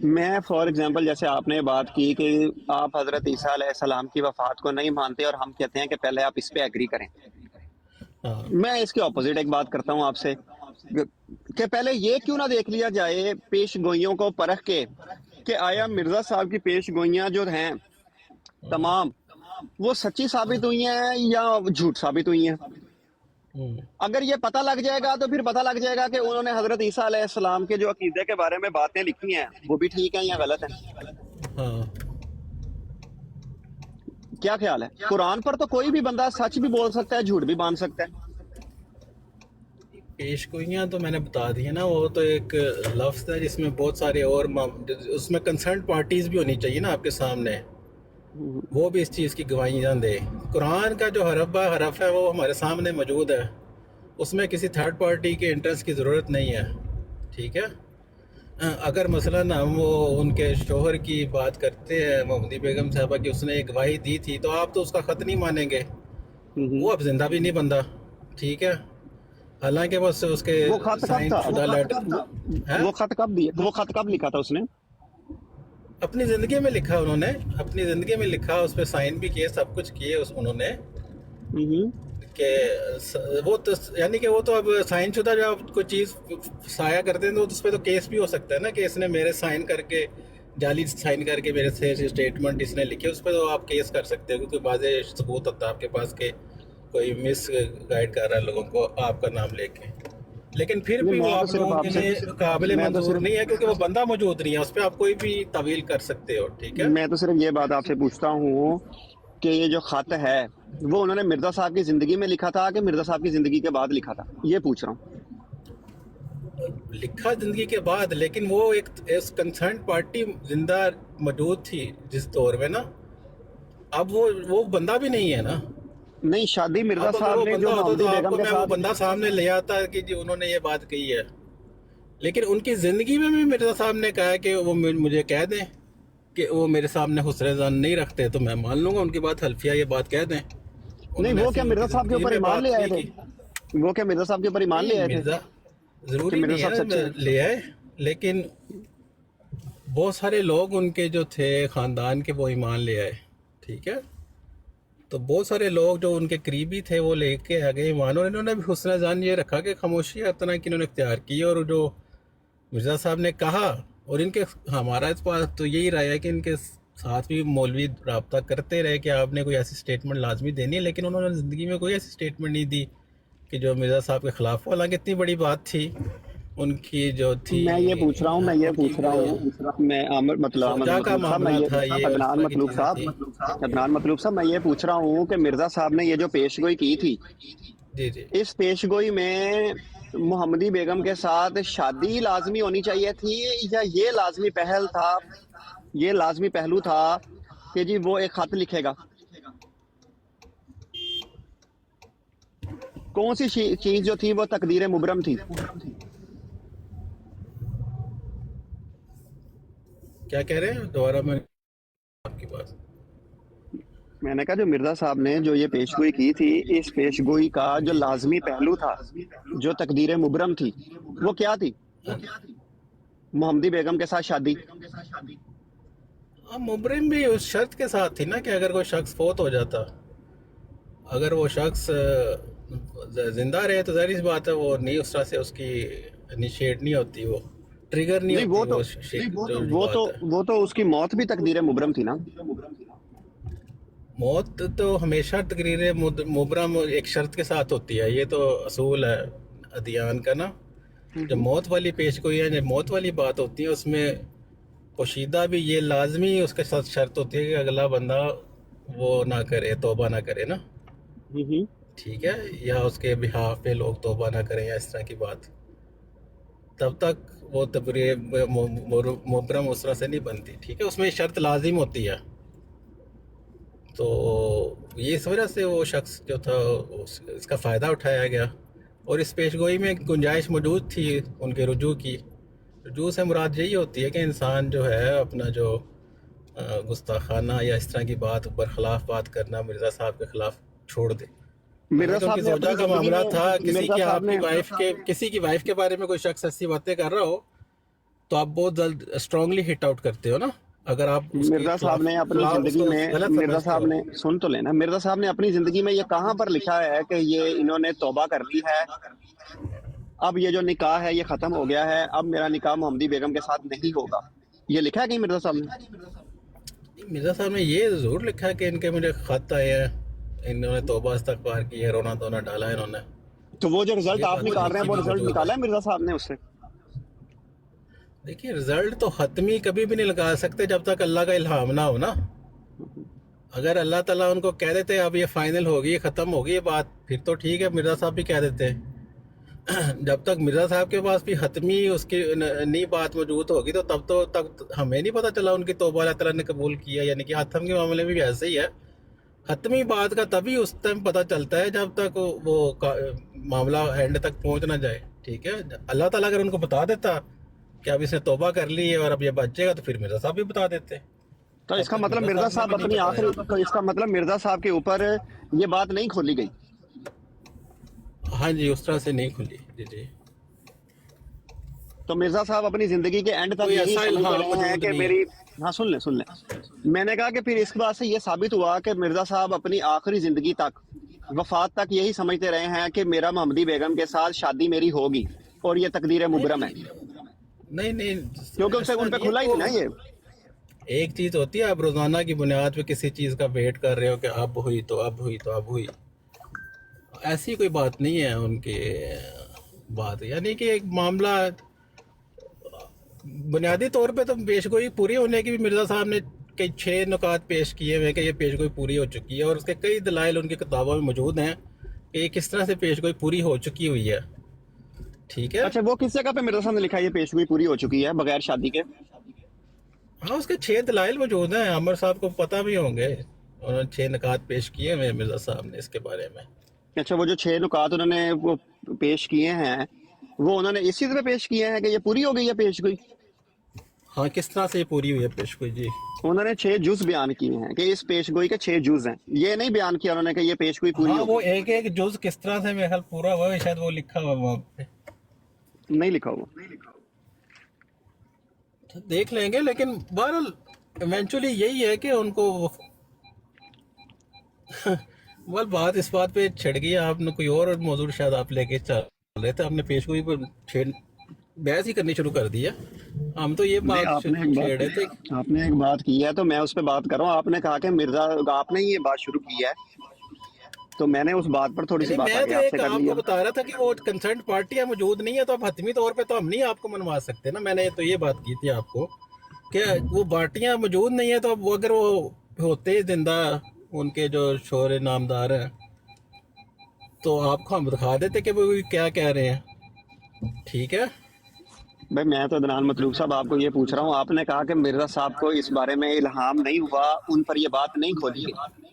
मैं फॉर एग्जांपल जैसे आपने बात की कि आप हजरत ईसा अलैहिस्सलाम की वफात को नहीं मानते और हम कहते हैं कि पहले आप इस पे एग्री करें। मैं इसके ऑपोजिट एक बात करता हूँ आपसे कि पहले ये क्यों ना देख लिया जाए पेश गोइयों को परख के कि आया मिर्जा साहब की पेश गोइयां जो हैं तमाम वो सच्ची साबित हुई हैं या झूठ साबित हुई हैं। अगर ये पता लग जाएगा तो फिर पता लग जाएगा कि उन्होंने हजरत ईसा अलैहिस्सलाम के जो अकीदे के बारे में बातें लिखी हैं वो भी ठीक हैं या गलत हैं। क्या ख्याल है? कुरान पर तो कोई भी बंदा सच भी बोल सकता है, झूठ भी बांध सकता है। पेशगोइयाँ तो मैंने बता दी है ना, वो तो एक लफ्ज़ है जिसमें बहुत सारे और उसमें कंसर्न पार्टीज भी होनी चाहिए ना आपके सामने, वो भी इस चीज़ की गवाहियाँ दे। कुरान का जो हरफ है वो हमारे सामने मौजूद है, उसमें किसी थर्ड पार्टी के इंटरेस्ट की ज़रूरत नहीं है, ठीक है। अगर मसलन हम वो उनके शोहर की बात करते हैं मोहम्मदी बेगम साहबा की, उसने एक गवाही दी थी, तो आप तो उसका ख़त नहीं मानेंगे, वो अब जिंदा भी नहीं बनता, ठीक है। हालांकि बस उसके वो खत कब था? वो खत कब दिया? वो खत कब लिखा था उसने? अपनी ज़िंदगी में लिखा उन्होंने, अपनी ज़िंदगी में लिखा, उस पर साइन भी किए, सब कुछ किए उन्होंने कि वो तो यानी कि वो तो अब साइन शुदा जब कोई चीज़ साया करते हैं तो उस पर तो केस भी हो सकता है ना कि इसने मेरे साइन करके जाली साइन करके मेरे से स्टेटमेंट इसने लिखे, उस पर तो आप केस कर सकते हो क्योंकि वाज़ेह सबूत होता है आपके पास के कोई मिस गाइड कर रहा है लोगों को आपका नाम लेके, लेकिन फिर भी वो मैं तो आप सिर्फ लोगों के आपसे- लिए काबिल मैं तो मंजूर सिर्फ- नहीं है क्योंकि वो बंदा मौजूद नहीं है, उस पर आप कोई भी तवील कर सकते हो। ठीक है, मैं तो सिर्फ ये बात आपसे पूछता हूँ कि ये जो खत है वो उन्होंने मिर्जा साहब की जिंदगी में लिखा था कि मिर्जा साहब की जिंदगी के बाद लिखा था, ये पूछ रहा हूँ। लिखा जिंदगी के बाद, लेकिन वो एक कंसर्न पार्टी जिंदा मौजूद थी जिस दौर में ना, अब वो बंदा भी नहीं है ना। नहीं, शादी मिर्जा अब अगर साहब वो ने बंदा जो होता मोहम्मदी तो बेगम आपको के मैं वो साथ बंदा सामने ले आता कि जी उन्होंने ये बात कही है, लेकिन उनकी जिंदगी में भी मिर्जा साहब ने कहा कि वो मुझे कह दें कि वो मेरे सामने हुस्न ज़न नहीं रखते तो मैं मान लूंगा उनकी बात, हल्फिया ये बात कह दें। नहीं, उन्होंने वो ऐसी क्या मिर्जा उनकी साहब के जिंदगी ऊपर में ईमान बात ले आए नहीं थे? की। वो क्या मिर्जा साहब के ऊपर ईमान ले आए थे? मिर्जा जरूरी कि मिर्जा नहीं साहब है सच्चे हैं। ले आए, लेकिन बहुत सारे लोग उनके जो थे ख़ानदान के वो ईमान ले आए। ठीक है, तो बहुत सारे लोग जो उनके करीबी थे वो लेके आ गए ईमान, और इन्होंने भी हुस्न ज़न ये रखा कि खामोशी इतना कि इन्होंने इख्तियार की। और जो मिर्ज़ा साहब ने कहा, और इनके हमारा इस पास तो यही राय है कि इनके साथ भी मौलवी रब्ता करते रहे कि आपने कोई ऐसी स्टेटमेंट लाजमी देनी है, लेकिन उन्होंने ज़िंदगी में कोई ऐसी स्टेटमेंट नहीं दी कि जो मिर्ज़ा साहब के ख़िलाफ़ हो। हालांकि इतनी बड़ी बात थी उनकी जो थी। मैं ये पूछ रहा हूँ मैं मतलब सौदा का मामला था ये, अदनान उस तरह की मतलूब चीज़ें साहब, थी। अदनान मतलूब साहब, मैं ये पूछ रहा हूँ कि मिर्जा साहब ने ये जो पेशगोई की थी, जी जी, इस पेशगोई में मोहम्मदी बेगम के साथ शादी लाजमी होनी चाहिए थी या ये लाजमी पहलू था कि जी वो एक खत लिखेगा? कौन सी चीज जो थी वो तकदीर मुबरम थी? क्या कह रहे हैं दोबारा? मैं आपकी बात मैंने कहा जो मिर्जा साहब ने जो ये पेशगोई की थी, इस पेशगोई का जो लाजमी पहलू था, जो तकदीर मुबरम थी, वो क्या थी? मोहम्मदी बेगम के साथ शादी। मुबरम भी उस शर्त के साथ थी ना कि अगर कोई शख्स फौत हो जाता, अगर वो शख्स जिंदा रहे तो जाहिर सी बात है वो नहीं उस तरह से उसकी इनिशिएट नहीं होती, वो ट्रिगर नहीं होती। वो तो उसकी मौत भी तकदीर मुबरम थी ना। मौत तो हमेशा तकदीर मुबरम एक शर्त के साथ होती है, ये तो असूल है अदियान का ना। जब मौत वाली पेशगोई है, जब मौत वाली बात होती है, उसमें पोशीदा भी ये लाजमी उसके साथ शर्त होती है कि अगला बंदा वो ना करे, तौबा ना करे ना। ठीक है, या उसके बिहाफ पे लोग तौबा ना करें या इस तरह की बात, तब तक वो तकदीर मुबरम उस तरह से नहीं बनती। ठीक है, उसमें शर्त लाजिम होती है। तो ये इस वजह से वो शख्स जो था इसका फ़ायदा उठाया गया, और इस पेशगोई में गुंजाइश मौजूद थी उनके रुजू की। रुजू से मुराद यही होती है कि इंसान जो है अपना जो गुस्ताखाना या इस तरह की बात बरखिलाफ़ बात करना मिर्ज़ा साहब के ख़िलाफ़ छोड़ दे। मिर्जा साहब ने सौदा का मामला था, किसी की वाइफ के बारे में कोई शख्स ऐसी बातें कर रहा हो तो आप बहुत जल्द स्ट्रांगली हिट आउट करते हो ना। अगर आप मिर्जा साहब ने अपनी जिंदगी में, मिर्जा साहब ने, सुन तो लेना, मिर्जा साहब ने अपनी जिंदगी में ये कहाँ पर लिखा है कि ये इन्होंने तौबा कर ली है, अब ये जो निकाह है ये खत्म हो गया है, अब मेरा निकाह मोहम्मदी बेगम के साथ नहीं होगा, ये लिखा है कहीं मिर्जा साहब ने? मिर्जा साहब ने ये जरूर लिखा है कि इनके मुझे खत आए हैं, इन्होंने तौबा इस्तगफार की है, रोना धोना डाला है इन्होंने। तो वो जो रिजल्ट आप निकाल रहे हैं वो रिजल्ट निकाला है मिर्जा साहब ने उससे? देखिए, रिजल्ट तो हतमी कभी भी नहीं लगा सकते जब तक अल्लाह का इल्हाम ना हो ना। अगर अल्लाह ताला उनको कह देते अब ये फाइनल होगी, ये ख़त्म होगी ये बात, फिर तो ठीक है, मिर्ज़ा साहब भी कह देते हैं। जब तक मिर्ज़ा साहब के पास भी हतमी उसकी नई बात मौजूद होगी तो तब हमें नहीं पता चला उनकी तौबा अल्लाह ताला ने कबूल किया। यानी कि हतम के मामले में भी ऐसे ही है, हतमी बात का तभी उस टाइम पता चलता है जब तक वो मामला एंड तक पहुँच ना जाए। ठीक है, अल्लाह ताला अगर उनको बता देता कि अब इसने तौबा कर ली है और अब ये बचेगा तो फिर मिर्ज़ा साहब भी बता देते। तो इसका मतलब मिर्जा साहब अपनी आखिरी, तो इसका मतलब मिर्जा साहब के ऊपर ये बात नहीं खोली गई? हाँ जी, उस तरह से नहीं खुली। जी जी, तो मिर्जा साहब अपनी जिंदगी के एंड तक यही समझ रहे हैं कि मेरी, हाँ सुन ले, मैंने कहा कि फिर इस बात से ये साबित हुआ कि मिर्जा साहब अपनी आखिरी जिंदगी तक, वफात तक यही समझते रहे हैं कि मेरा मोहम्मदी बेगम के साथ शादी मेरी होगी और ये तकदीर मुबरम है, नहीं क्योंकि उससे उन पे खुला ही थी ना ये। ایک چیز ہوتی ہے آپ روزانہ کی بنیاد پہ کسی چیز کا ویٹ کر رہے ہو کہ اب ہوئی تو اب ہوئی تو اب ہوئی، ایسی کوئی بات نہیں ہے ان کی بات، یعنی کہ ایک معاملہ بنیادی طور پہ تو پیشگوئی پوری ہونے کی بھی مرزا صاحب نے کئی 6 نکات پیش کیے ہوئے کہ یہ پیشگوئی پوری ہو چکی ہے، اور اس کے کئی دلائل ان کی کتابوں میں موجود ہیں کہ یہ کس طرح سے پیشگوئی پوری ہو چکی ہوئی ہے، ٹھیک ہے۔ اچھا وہ کس جگہ پہ مرزا صاحب نے لکھا ہے یہ پیشگوئی پوری ہو چکی ہے بغیر شادی کے؟ ہاں اس کے 6 دلائل موجود ہیں، عامر صاحب کو پتہ بھی ہوں گے، انہوں نے 6 نکات پیش کیے ہوئے ہیں مرزا صاحب نے اس کے بارے میں۔ اچھا وہ جو 6 نکات انہوں نے وہ پیش کیے ہیں وہ انہوں نے اس چیز پہ پیش کیے ہیں کہ یہ پوری ہو گئی ہے پیشگوئی؟ ہاں کس طرح سے یہ پوری ہوئی ہے پیشگوئی جی؟ انہوں نے 6 جز بیان کیے ہیں کہ اس پیشگوئی کے 6 جز ہیں، یہ نہیں بیان کیا انہوں نے کہ یہ پیشگوئی پوری ہاں ہو وہ گئی۔ ایک ایک جز کس طرح سے میرے خیال پورا ہوا ہے، شاید وہ لکھا ہوا وہاں پہ نہیں لکھا ہوا۔ دیکھ لیں گے، لیکن بہرحال ایونچولی یہی ہے کہ ان کو بل بات اس بات پہ چھڑ گئی، آپ نے کوئی اور موضوع شاید آپ لے کے چل رہے تھے، آپ نے پیشگوئی پر بحث ہی کرنی شروع کر دی ہے، ہم تو یہ نہیں، بات چھیڑ رہے تھے۔ آپ نے ایک بات کی ہے تو میں اس پہ بات کر رہا ہوں۔ آپ نے کہا کہ مرزا آپ نے یہ بات شروع کی ہے تو میں نے اس بات پر تھوڑی سی بات میں آگے تو آپ ایک سے کر آپ لی کو ہے۔ بتا رہا تھا کہ وہ کنسرنٹ پارٹیاں موجود نہیں ہے تو اب حتمی طور پہ تو ہم نہیں آپ کو منوا سکتے نا، میں نے تو یہ بات کی تھی آپ کو کہ وہ پارٹیاں موجود نہیں ہیں، تو اب اگر وہ ہوتے زندہ ان کے جو شوہر نامدار ہیں تو آپ کو ہم دکھا دیتے کہ وہ کیا کہہ رہے ہیں، ٹھیک ہے۔ بھائی میں تو عدنان مطلوب صاحب آپ کو یہ پوچھ رہا ہوں، آپ نے کہا کہ مرزا صاحب کو اس بارے میں الہام نہیں ہوا، ان پر یہ بات نہیں کھولی گئی،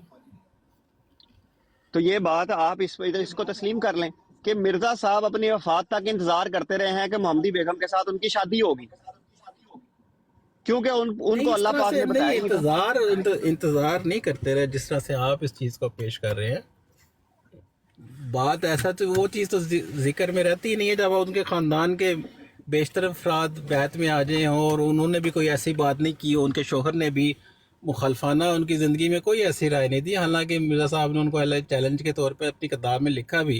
تو یہ بات آپ اس کو تسلیم کر لیں کہ مرزا صاحب اپنی وفات تک انتظار کرتے رہے ہیں کہ محمدی بیگم کے ساتھ ان کی شادی ہوگی، کیونکہ ان نہیں کو اس اللہ طرح پاک سے نے بتایا ہی نہیں، نہیں تھا۔ انتظار نہیں کرتے رہے جس طرح سے آپ اس چیز کو پیش کر رہے ہیں، بات ایسا تو وہ چیز تو ذکر میں رہتی ہی نہیں ہے جب ان کے خاندان کے بیشتر افراد بیعت میں آ جائیں ہوں اور انہوں نے بھی کوئی ایسی بات نہیں کی، ان کے شوہر نے بھی مخالفانہ ان کی زندگی میں کوئی ایسی رائے نہیں دی، حالانکہ مرزا صاحب نے ان کو چیلنج کے طور پہ اپنی کتاب میں لکھا بھی،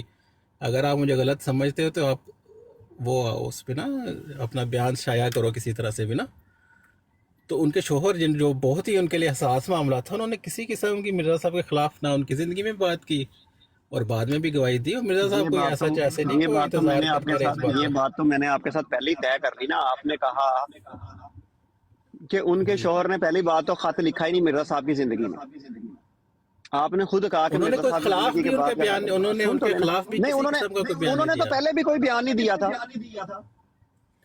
اگر آپ مجھے غلط سمجھتے ہو تو آپ وہ اس پہ نا اپنا بیان شائع کرو کسی طرح سے بھی نا۔ تو ان کے شوہر جو بہت ہی ان کے لیے حساس معاملہ تھا، انہوں نے کسی قسم کی مرزا صاحب کے خلاف نہ ان کی زندگی میں بات کی اور بعد میں بھی گواہی دی، اور مرزا صاحب کوئی ایسا ایسے نہیں کوئی انتظار کرتے رہے اس بات یہ بات تو میں نے آپ کے ساتھ پہلے ہی طے کر لی نا۔ آپ نے کہا کہ ان کے شوہر نے پہلی بات تو خط لکھا ہی نہیں مرزا صاحب کی زندگی میں، آپ نے خود کہا کہ انہوں نے مرزا کوئی صاحب کی خلاف زندگی بھی کے ان بعد کے بیان، انہوں نے ان کے خلاف بھی نہیں، کسی انہوں قسم کا کوئی بیان نے نہیں تو دیا۔ پہلے بھی کوئی بیان نہیں دیا تھا۔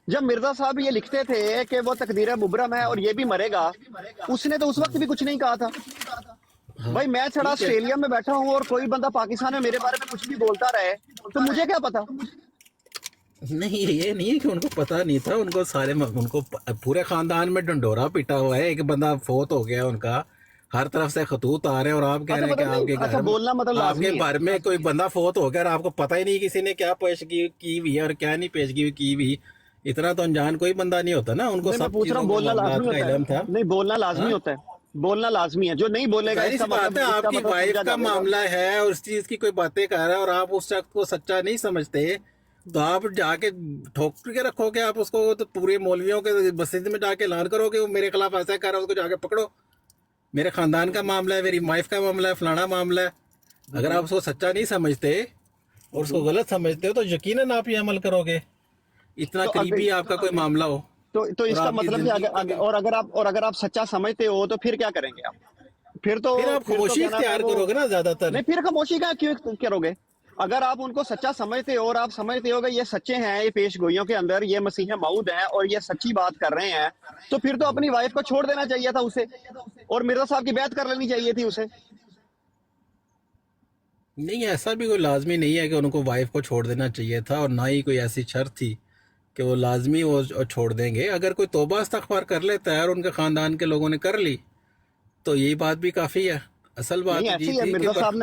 جب مرزا صاحب یہ لکھتے تھے کہ وہ تقدیر مبرم ہے اور یہ بھی مرے گا، اس نے تو اس وقت بھی کچھ نہیں کہا تھا۔ بھائی میں چھڑا آسٹریلیا میں بیٹھا ہوں اور کوئی بندہ پاکستان میں میرے بارے میں کچھ بھی بولتا رہے تو مجھے کیا پتا؟ نہیں یہ نہیں ہے کہ ان کو پتہ نہیں تھا، ان کو ان کو پورے خاندان میں ڈنڈورا پیٹا ہوا ہے، ایک بندہ فوت ہو گیا ان کا، ہر طرف سے خطوط آ رہے ہیں اور آپ کہہ رہے ہیں کہ آپ کے گھر بولنا مطلب آپ کے لازمی ہے۔ گھر میں کوئی بندہ فوت ہو گیا اور آپ کو پتہ ہی نہیں کسی نے کیا پیشگی کی ہوئی ہے اور کیا نہیں پیشگی کی ہوئی، اتنا تو انجان کوئی بندہ نہیں ہوتا نا، ان کو میں سب پوچھ رہا چیزوں ہوں کے بولنا لازمی معاملات کا ہوتا علم ہے؟ تھا۔ نہیں، بولنا لازمی ہوتا ہے، بولنا لازمی ہے، جو نہیں بولے گا ظاہر اس سی کا بات مطلب ہے آپ کی وائف سمجھا کا جائے گا۔ معاملہ ہے اور اس چیز کی کوئی باتیں کر رہا ہے اور آپ اس شخص کو سچا نہیں سمجھتے تو آپ جا کے ٹھوک کے رکھو گے، آپ اس کو تو پورے مولویوں کے مسجد میں جا کے اعلان کرو کہ وہ میرے خلاف ایسا کر رہا ہے، اس کو جا کے پکڑو، میرے خاندان کا معاملہ ہے، میری وائف کا معاملہ ہے، فلانا معاملہ ہے۔ اگر آپ اس کو سچا نہیں سمجھتے اور اس کو غلط سمجھتے ہو تو یقیناً آپ یہ عمل کرو گے، اتنا قریبی آپ کا کوئی معاملہ ہو تو اس اور کا آپ کی مطلب زندگی کو بھی، اور اگر آپ سچا سمجھتے ہو تو پھر کیا کریں گے آپ؟ پھر آپ خاموشی کیا نام ہے اختیار وہ، کرو گے نا زیادہ تر۔ نہیں، پھر خاموشی کا کیوں کرو گے؟ اگر آپ ان کو سچا سمجھتے ہو اور آپ سمجھتے ہو کہ یہ سچے ہیں، یہ پیش گوئیوں کے اندر یہ مسیح موعود ہیں اور یہ سچی بات کر رہے ہیں، تو پھر تو اپنی وائف کو چھوڑ دینا چاہیے تھا اسے، اور مرزا صاحب کی بیعت کر لینی چاہیے تھی اسے۔ نہیں ایسا بھی کوئی لازمی نہیں ہے کہ ان کو وائف کو چھوڑ دینا چاہیے تھا، اور نہ ہی کوئی ایسی شرط تھی کہ وہ لازمی وہ چھوڑ دیں گے۔ اگر کوئی توبہ استغفار کر لیتا ہے اور ان کے خاندان کے لوگوں نے کر لی تو یہی بات بھی کافی ہے۔ اصل بات نہیں، یہ ایسی ہے، تھی کہ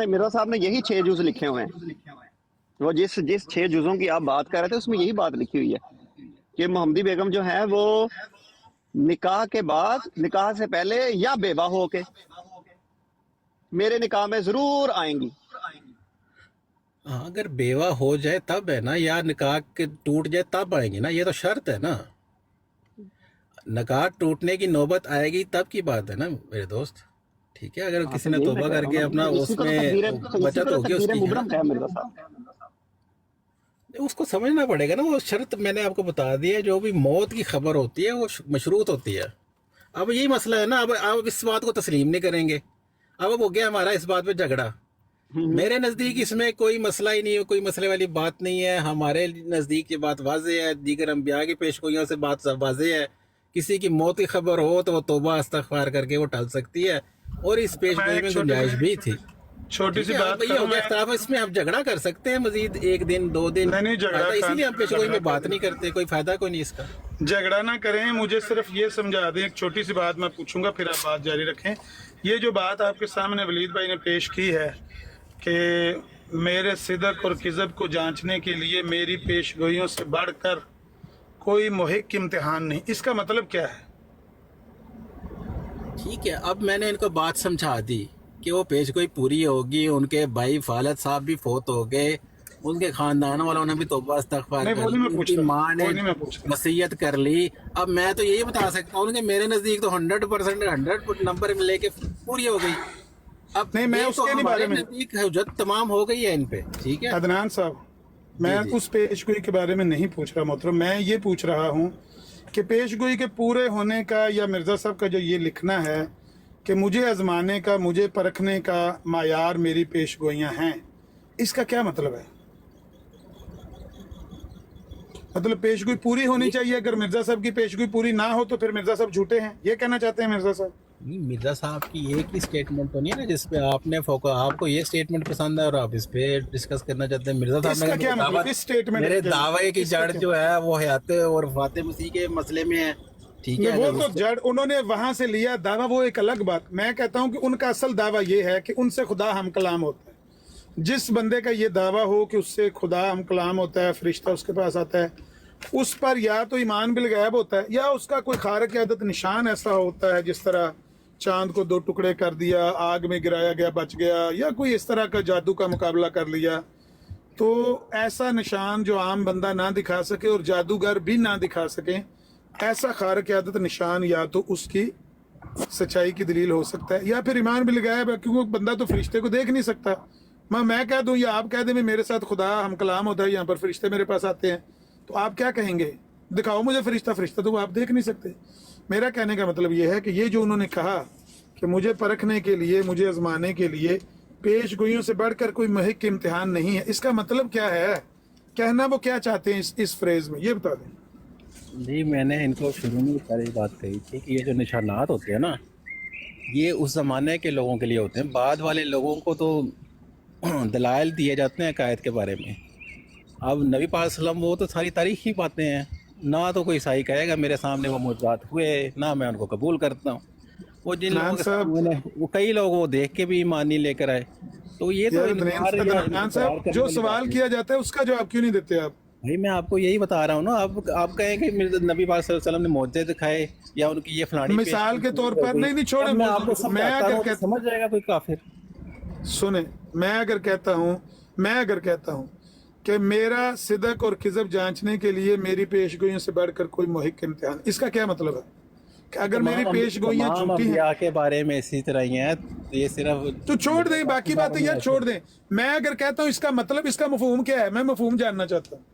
مرزا صاحب نے یہی 6 جز لکھے ہوئے ہیں، وہ جس 6 جزوں کی آپ بات کر رہے تھے اس میں یہی بات لکھی ہوئی ہے کہ محمدی بیگم جو ہے وہ نکاح کے بعد، نکاح سے پہلے یا بیوہ ہو کے میرے نکاح میں ضرور آئیں گی۔ ہاں اگر بیوہ ہو جائے تب ہے نا، یا نکاح کے ٹوٹ جائے تب آئیں گے نا، یہ تو شرط ہے نا۔ नकाह टूटने की नौबत आएगी तब की बात है ना मेरे दोस्त, ठीक है। अगर किसी ने यही तौबा मैं कह रहा करके हूँ ना, अपना इसी को तो तकदीर उसमें बचत होगी उसकी, मुबरम है मिर्जा साहब। उसको समझना पड़ेगा ना। वो शर्त मैंने आपको बता दी है, जो भी मौत की खबर होती है वो मशरूत होती है। अब यही मसला है ना, अब आप इस बात को तस्लीम नहीं करेंगे। अब हो गया हमारा इस बात पे झगड़ा। मेरे नज़दीक इसमें कोई मसला ही नहीं है, कोई मसले वाली बात नहीं है। हमारे नज़दीक ये बात वाज़ेह है, दीगर अंबिया की पेशगोइयों से बात वाज़ेह है। किसी की मौत की खबर हो तो वो तौबा इस्तग़फ़ार करके वो टल सकती है, और इस पेशगोई में गुंजाइश भी थी। छोटी सी बात ये हो गया इख्तिलाफ, इसमें आप झगड़ा कर सकते हैं मजीद 1 दिन 2 दिन, नहीं, झगड़ा इसीलिए हम पेशगोई में बात नहीं करते, कोई फायदा कोई नहीं इसका। झगड़ा ना करें, मुझे सिर्फ ये समझा दें। एक छोटी सी बात मैं पूछूंगा, फिर आप बात जारी रखें। ये जो बात आपके सामने वलीद भाई ने पेश की है कि मेरे सिदक और किज़ब को जांचने के लिए मेरी पेशगोइयों से बढ़कर कोई मुहिक इम्तिहान नहीं, इसका मतलब क्या है? ठीक है, अब मैंने इनको बात समझा दी कि वो पेशगोई पूरी होगी। उनके भाई फालद साहब भी फोत हो गए, उनके खानदान वालों ने भी तौबा इस्तग़फ़ार कर ली, उनकी माँ ने वसीयत कर ली। अब मैं तो यही बता सकता हूँ कि मेरे नज़दीक तो 100% 100 नंबर में लेके पूरी हो गई। अब नहीं, मैं उसके नहीं बारे में, हुज्जत तमाम हो गई है इन पे, ठीक है। अदनान साहब, मैं उस पेशगोई के बारे में नहीं पूछ रहा मोहतरम, मैं ये पूछ रहा हूँ कि पेशगोई के पूरे होने का या मिर्ज़ा साहब का जो ये लिखना है कि मुझे आजमाने का, मुझे परखने का मायार मेरी पेशगोइयाँ हैं, इसका क्या मतलब है? मतलब पेशगोई पूरी होनी चाहिए, अगर मिर्ज़ा साहब की पेशगोई पूरी ना हो तो फिर मिर्ज़ा साहब झूठे हैं, ये कहना चाहते हैं मिर्ज़ा साहब? नहीं, मिर्ज़ा साहब की एक ही स्टेटमेंट तो नहीं है ना जिसपे आपने आपको ये स्टेटमेंट पसंद है और आप इस पे डिस्कस करना चाहते हैं। मिर्ज़ा साहब ने क्या मतलब इस स्टेटमेंट, मेरे दावे की जड़ जो है वो हयात और वफ़ात मसीह के मसले में है, ठीक है। वो तो जड़ उन्होंने वहां से लिया, दावा वो एक अलग बात। मैं कहता हूं कि उनका असल दावा ये है कि उनसे खुदा हम कलाम होता है। जिस बंदे का ये दावा हो कि उससे खुदा हम कलाम होता है, फरिश्ता उसके पास आता है, उस पर या तो ईमान बिल गैब होता है या उसका कोई खारिक आदत निशान ऐसा होता है, जिस तरह चांद को 2 टुकड़े कर दिया, आग में गिराया गया बच गया, या कोई इस तरह का जादू का मुकाबला कर लिया। तो ऐसा निशान जो आम बंदा ना दिखा सके और जादूगर भी ना दिखा सके, ऐसा खारिक आदत निशान या तो उसकी सच्चाई की दलील हो सकता है या फिर ईमान बिल गैब है, क्योंकि बंदा तो फरिश्ते को देख नहीं सकता। मैं कह दूं या आप कह दें मेरे साथ खुदा हम कलाम होता है, यहाँ पर फरिश्ते मेरे पास आते हैं, तो आप क्या कहेंगे? दिखाओ मुझे फरिश्ता तो आप देख नहीं सकते। मेरा कहने का मतलब ये है कि ये जो उन्होंने कहा कि मुझे परखने के लिए, मुझे आजमाने के लिए पेशगोइयों से बढ़कर कोई मुहिक इम्तिहान नहीं है, इसका मतलब क्या है? कहना वो क्या चाहते हैं इस फ्रेज में, ये बता दें। जी, मैंने इनको शुरू में सारी बात कही थी कि ये जो निशानात होते हैं ना, ये उस ज़माने के लोगों के लिए होते हैं। बाद वाले लोगों को तो दलाइल दिए जाते हैं कायद के बारे में। अब नबी पाक सल्लम वो तो सारी तारीखी बातें हैं, ना तो कोई ईसाई कहेगा मेरे सामने वो मुजरात हुए, ना मैं उनको कबूल करता हूँ। वो जिन लोगों के सामने वो कई लोग वो देख के भी ईमान नहीं लेकर आए, तो ये तो साहब जो सवाल किया जाता है उसका जवाब क्यों नहीं देते आप? भाई मैं आपको यही बता रहा हूँ ना। आप कहें कि नबी पाक सल्लल्लाहु अलैहि वसल्लम ने मौजज़े दिखाए या उनकी ये फलानी मिसाल के तौर पर, नहीं छोड़े, मैं आपको समझ जाएगा कोई काफिर। सुने, मैं अगर कहता हूँ कि मेरा सिदक और किज़ब जांचने के लिए मेरी पेशगोइयों से बढ़कर कोई मुहिक इम्तिहान, इसका क्या मतलब है? कि अगर मेरी पेशगोइयां झूठी हैं के बारे में इसी तरह ही हैं, ये सिर्फ तो छोड़ दें, बाकी बातें यार छोड़ दें। मैं अगर कहता हूँ इसका मतलब, इसका मफहूम क्या है, मैं मफहूम जानना चाहता हूँ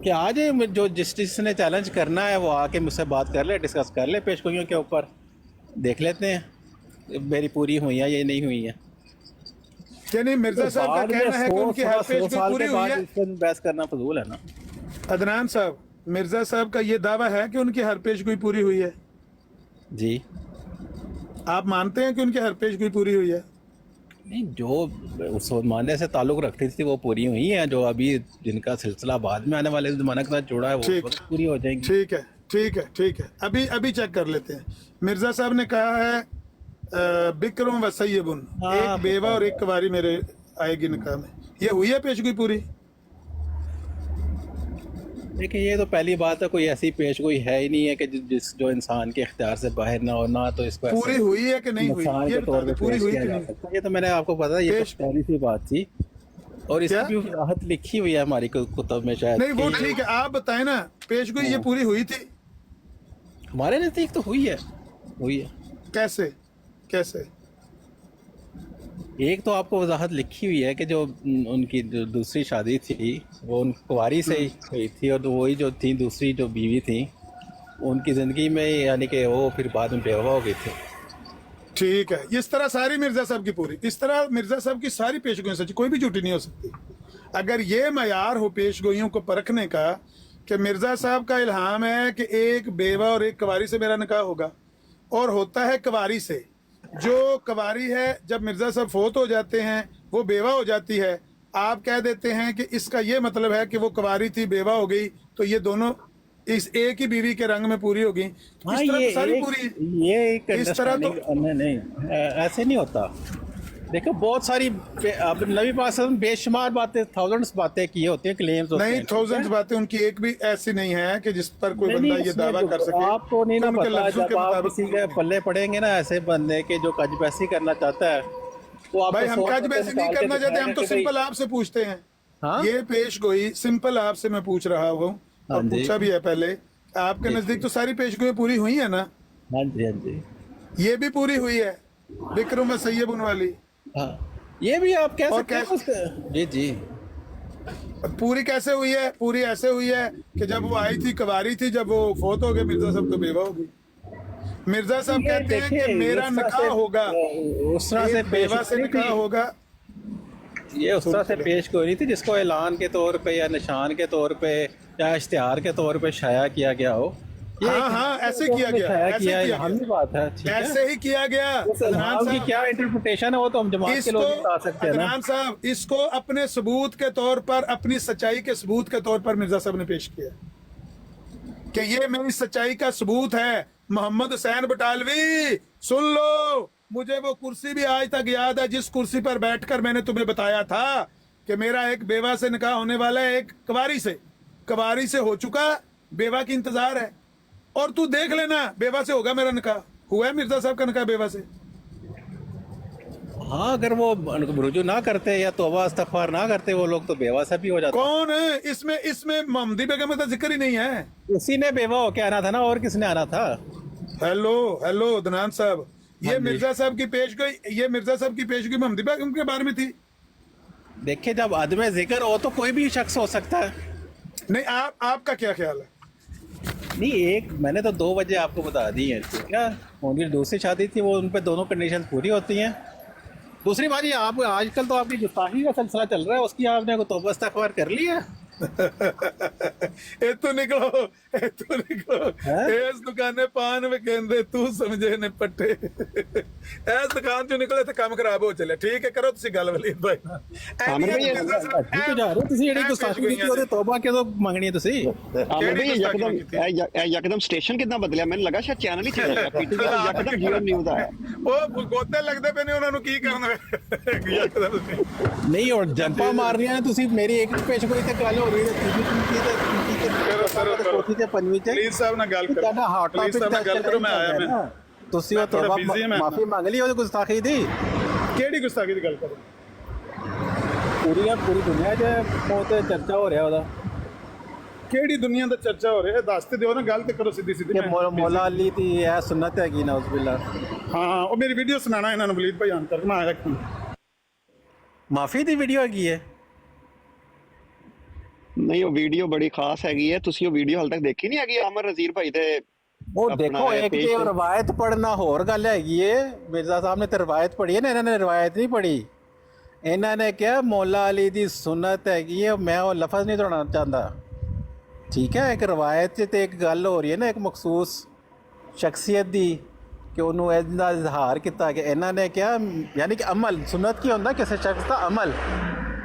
कि आज जो जिसने चैलेंज करना है वो आके मुझसे बात कर ले, डिस्कस कर ले पेशगोइयों के ऊपर, देख लेते हैं मेरी पूरी हुई है ये नहीं हुई है। क्या नहीं मिर्जा साहब का कहना है कि उनकी हर पेशगोई पूरी हुई है? बहस करना फजूल है ना। अदनान साहब, मिर्जा साहब का ये दावा है कि उनकी हर पेशगोई पूरी हुई है? जी, आप मानते हैं कि उनकी हर पेशगोई पूरी हुई है? नहीं, जो उस जमाने से ताल्लुक़ रखती थी वो पूरी हुई हैं, जो अभी जिनका सिलसिला बाद में आने वाले ज़माने के साथ जुड़ा है वो पूरी हो जाएंगी। ठीक है, अभी चेक कर लेते हैं। मिर्जा साहब ने कहा है बिक्रम व सैयबुन, एक बेवा और एक कुंवारी मेरे आएगी निकाह में, ये हुई है पेशगोई पूरी? देखिए, ये तो पहली बात है, कोई ऐसी पेशगोई है ही नहीं है कि जो इंसान के इख्तियार से बाहर ना हो, ना तो इसको पूरी हुई है कि नहीं हुई, ये तौर पे पूरी हुई है? ये तो मैंने आपको पता, ये तो पहली सी बात थी और क्या? इसकी भी वजाहत लिखी हुई है हमारी कुतुब में शायद। नहीं वो ठीक है, आप बताएं ना, पेशगोई ये पूरी हुई थी? हमारे नज़दीक तो हुई है, हुई है। कैसे कैसे? एक तो आपको वजाहत लिखी हुई है कि जो उनकी जो दूसरी शादी थी वो उन कुंवारी से ही हुई थी, और वही जो थी दूसरी जो बीवी थी उनकी ज़िंदगी में, यानी कि वो फिर बाद में बेवा हो गई थी। ठीक है, इस तरह सारी मिर्जा साहब की पूरी, इस तरह मिर्जा साहब की सारी पेशगोइयां सच्ची, कोई भी झूठी नहीं हो सकती। अगर ये मयार हो पेशगोइयों को परखने का कि मिर्जा साहब का इल्हाम है कि एक बेवा और एक कवारी से मेरा निकाह होगा, और होता है कवारी से, जो कवारी है जब मिर्जा साहब फोत हो जाते हैं वो बेवा हो जाती है, आप कह देते हैं कि इसका ये मतलब है कि वो कवारी थी बेवा हो गई, तो ये दोनों इस एक ही बीवी के रंग में पूरी होगी। इस हाँ, तरह ये तो सारी एक, पूरी ये एक इस तरह तो नहीं, ऐसे नहीं होता। देखो बहुत सारी अब नबी पाक सल्लल्लाहु अलैहि वसल्लम बेशुमार बातें, थाउजेंड्स बातें की होती हैं, क्लेम्स होते नहीं, हैं। थाउजेंड्स बातें उनकी एक भी ऐसी नहीं है कि जिस पर कोई नहीं, बंदा नहीं, ये उसमें दावा कर सके। आपको नहीं ना उनके पता, लफ्जों के जब आप मुताबिक। किसी के पल्ले पड़ेंगे ना ऐसे बंदे के जो कजबैसी करना चाहता है, तो आप भाई हम कज वैसे नहीं करना चाहते, हम तो सिंपल आपसे पूछते हैं। हाँ? ये पेश गोई सिंपल आपसे मैं पूछ रहा हूँ, और हाँ जी। पूछा भी है पहले। आपके नजदीक तो सारी पेशगोई पूरी हुई है ना? हाँ जी, हाँ जी, ये भी पूरी हुई है, विक्रम सैयब वाली। हाँ, ये भी आप कह और सकते हैं जी जी। पूरी कैसे हुई है? पूरी ऐसे हुई है कि जब वो आई थी कवारी थी, जब वो फोत हो गए मिर्जा साहब तो बेवा हो गई। मिर्जा साहब ये कहते हैं देखिए, कि मेरा उस तरह निकाह से- होगा, उस तरह से एक बेवा से निकाह होगा। ये उस तरह से पेश कोई नहीं थी जिसको ऐलान के तौर पे या निशान के तौर पे या इश्तिहार के तौर पे शाया किया गया हो। ये हाँ एक- हाँ, ऐसे किया गया, शाया ऐसे किया, किया हम गया, भी बात है, ठीक है। ऐसे ही किया गया। उस इल्हाम की क्या इंटरप्रिटेशन है वो तो हम जमात के लोग ही बता सकते हैं ना। अदनान साहब, इसको अपने सबूत के तौर पर, अपनी सच्चाई के सबूत के तौर पर मिर्जा साहब ने पेश किया कि ये मेरी सच्चाई का सबूत है। मोहम्मद हुसैन बटालवी सुन लो, मुझे वो कुर्सी भी आज तक याद है जिस कुर्सी पर बैठकर मैंने तुम्हें बताया था कि मेरा एक बेवा से निकाह होने वाला है, एक कवारी से हो चुका, बेवा की इंतजार है, और तू देख लेना बेवा से होगा मेरा निकाह। हुआ है मिर्जा साहब का निकाह बेवा से। हाँ, अगर वो रुजू ना करते या तौबा इस्तगफार ना करते वो लोग तो बेवा से भी हो जाते। कौन है इसमें मोहम्मदी बेगम का जिक्र ही नहीं है। उसी ने बेवा होके आना था ना, और किसने आना था? हेलो अदनान साहब, ये मिर्जा साहब की पेशगोई मोहम्मदी बेगम के बारे में थी। देखिए, जब अदम जिक्र हो तो कोई भी शख्स हो सकता है। नहीं, आपका क्या ख्याल है? नहीं, एक मैंने तो 2 बजे आपको बता दी है, ठीक है। उनकी दूसरी शादी थी, वो उन पे दोनों कंडीशन पूरी होती हैं। दूसरी बात ये, आप आजकल तो आपकी गुस्ताखी का सिलसिला चल रहा है, उसकी आपने को तौबा इस्तगफार कर लिया। इस दुकाने पान में कहते तू समझे ने पट्टे, इस दुकान चो निकले तो काम खराब हो चले। ठीक है, करो तुसी गल वलीद भाई। आमिर भाई, ठीक हो जा रहे हो ਤੁਸੀਂ ਜਿਹੜੀ ਗੁਸਤਾਖੀ ਕੀਤੀ ਉਹਦੇ ਤੌਬਾ ਕਿਦੋਂ ਮੰਗਣੀ ਹੈ ਤੁਸੀਂ? आमिर भाई यकदम स्टेशन कितना बदलिया, मैंने लगा शायद चैनल ही चेंज हो गया, यकदम जियो न्यूज़ आया। ਉਹ ਗੋਤੇ ਲੱਗਦੇ ਪਏ ਨੇ ਉਹਨਾਂ ਨੂੰ, ਕੀ ਕਰਨਾ ਯਕਦਮ। ਨਹੀਂ, और ਜੰਪਾਂ ਮਾਰਨੀਆਂ ਨੇ ਤੁਸੀਂ। ਮੇਰੀ ਇੱਕ ਪੇਸ਼ਗੋਈ ਤੇ ਗੱਲ ਹੋ ਰਹੀ ਹੈ, ਤੀਜੀ ਚੌਥੀ ਤੇ ਪੰਜਵੀਂ ਤੇ ਪਲੀਜ਼ ਸਾਹਿਬ ਨਾਲ ਗੱਲ ਕਰੋ, ਤੁਹਾਡਾ ਹੌਟ ਪਲੀਜ਼ ਸਾਹਿਬ ਨਾਲ ਗੱਲ ਕਰੋ, ਮੈਂ ਆਇਆ ਮੈਂ। ਤੁਸੀਂ ਉਹ ਥੋੜ੍ਹਾ ਤੌਬਾ busy ਹਾਂ ਮੈਂ। ਮਾਫੀ ਮੰਗ ਲਈ ਉਹਦੀ ਗੁਸਤਾਖੀ ਦੀ। ਕਿਹੜੀ ਗੁਸਤਾਖੀ ਦੀ ਗੱਲ ਕਰੋ? ਪੂਰੀ ਦੁਨੀਆ 'ਚ ਬਹੁਤ ਚਰਚਾ ਹੋ ਰਿਹਾ ਉਹਦਾ ਕਿਹੜੀ ਦੁਨੀਆ ਦਾ ਚਰਚਾ ਹੋ ਰਿਹਾ, ਦੱਸ ਤੇ ਦਿਓ ਨਾ, ਗੱਲ ਤੇ ਕਰੋ ਸਿੱਧੀ ਕਿ ਮੌਲਾ ਅਲੀ ਦੀ ਇਹ ਸੁਨਨਤ ਹੈਗੀ ਨਾ, ਉਸ ਬਿਲਾ। ਹਾਂ, ਉਹ ਮੇਰੀ ਵੀਡੀਓ ਸੁਣਾਣਾ ਇਹਨਾਂ ਨੂੰ ਵਲੀਦ ਭਾਈ ਆਨ ਕਰ, ਮੈਂ ਆਇਆ ਕਿ ਮਾਫੀ ਦੀ ਵੀਡੀਓ ਹੈਗੀ ਹੈ। ਨਹੀਂ, ਉਹ ਵੀਡੀਓ ਬੜੀ ਖਾਸ ਹੈਗੀ ਹੈ, ਤੁਸੀਂ ਉਹ ਵੀਡੀਓ ਹਾਲ ਤੱਕ ਦੇਖੀ ਨਹੀਂ ਹੈਗੀ ਆਮਰ ਨਜ਼ੀਰ ਭਾਈ ਦੇ? ਉਹ ਆਪਣਾ ਦੇਖੋ, ਇਹ ਇੱਕ page ਤੇ ਤੇ। ਰਵਾਇਤ ਪੜ੍ਹਨਾ ਹੋਰ ਗੱਲ ਹੈਗੀ ਏ। ਮਿਰਜ਼ਾ ਸਾਹਿਬ ਨੇ ਤੇ ਰਵਾਇਤ ਪੜ੍ਹੀ ਹੈ ਨਾ, ਇਹਨਾਂ ਨੇ ਰਵਾਇਤ ਨਹੀਂ ਪੜ੍ਹੀ। ਇਹਨਾਂ ਨੇ ਕਿਹਾ ਮੌਲਾ ਅਲੀ ਦੀ ਸੁਨਨਤ ਹੈਗੀ ਹੈ, ਮੈਂ ਉਹ ਲਫ਼ਜ਼ ਨਹੀਂ ਦੁਹਰਾਉਣਾ ਚਾਹੁੰਦਾ, ਠੀਕ ਹੈ। ਇੱਕ ਰਵਾਇਤ 'ਚ ਤੇ ਇੱਕ ਗੱਲ ਹੋ ਰਹੀ ਹੈ ਨਾ, ਇੱਕ ਮਖਸੂਸ ਸ਼ਖਸੀਅਤ ਦੀ, ਕਿ ਉਹਨੂੰ ਇਹਦਾ ਇਜ਼ਹਾਰ ਕੀਤਾ ਕਿ ਇਹਨਾਂ ਨੇ ਕਿਹਾ, ਯਾਨੀ ਕਿ ਅਮਲ ਸੁਨਨਤ ਕੀ ਹੁੰਦਾ, ਕਿਸੇ ਸ਼ਖਸ ਦਾ ਅਮਲ,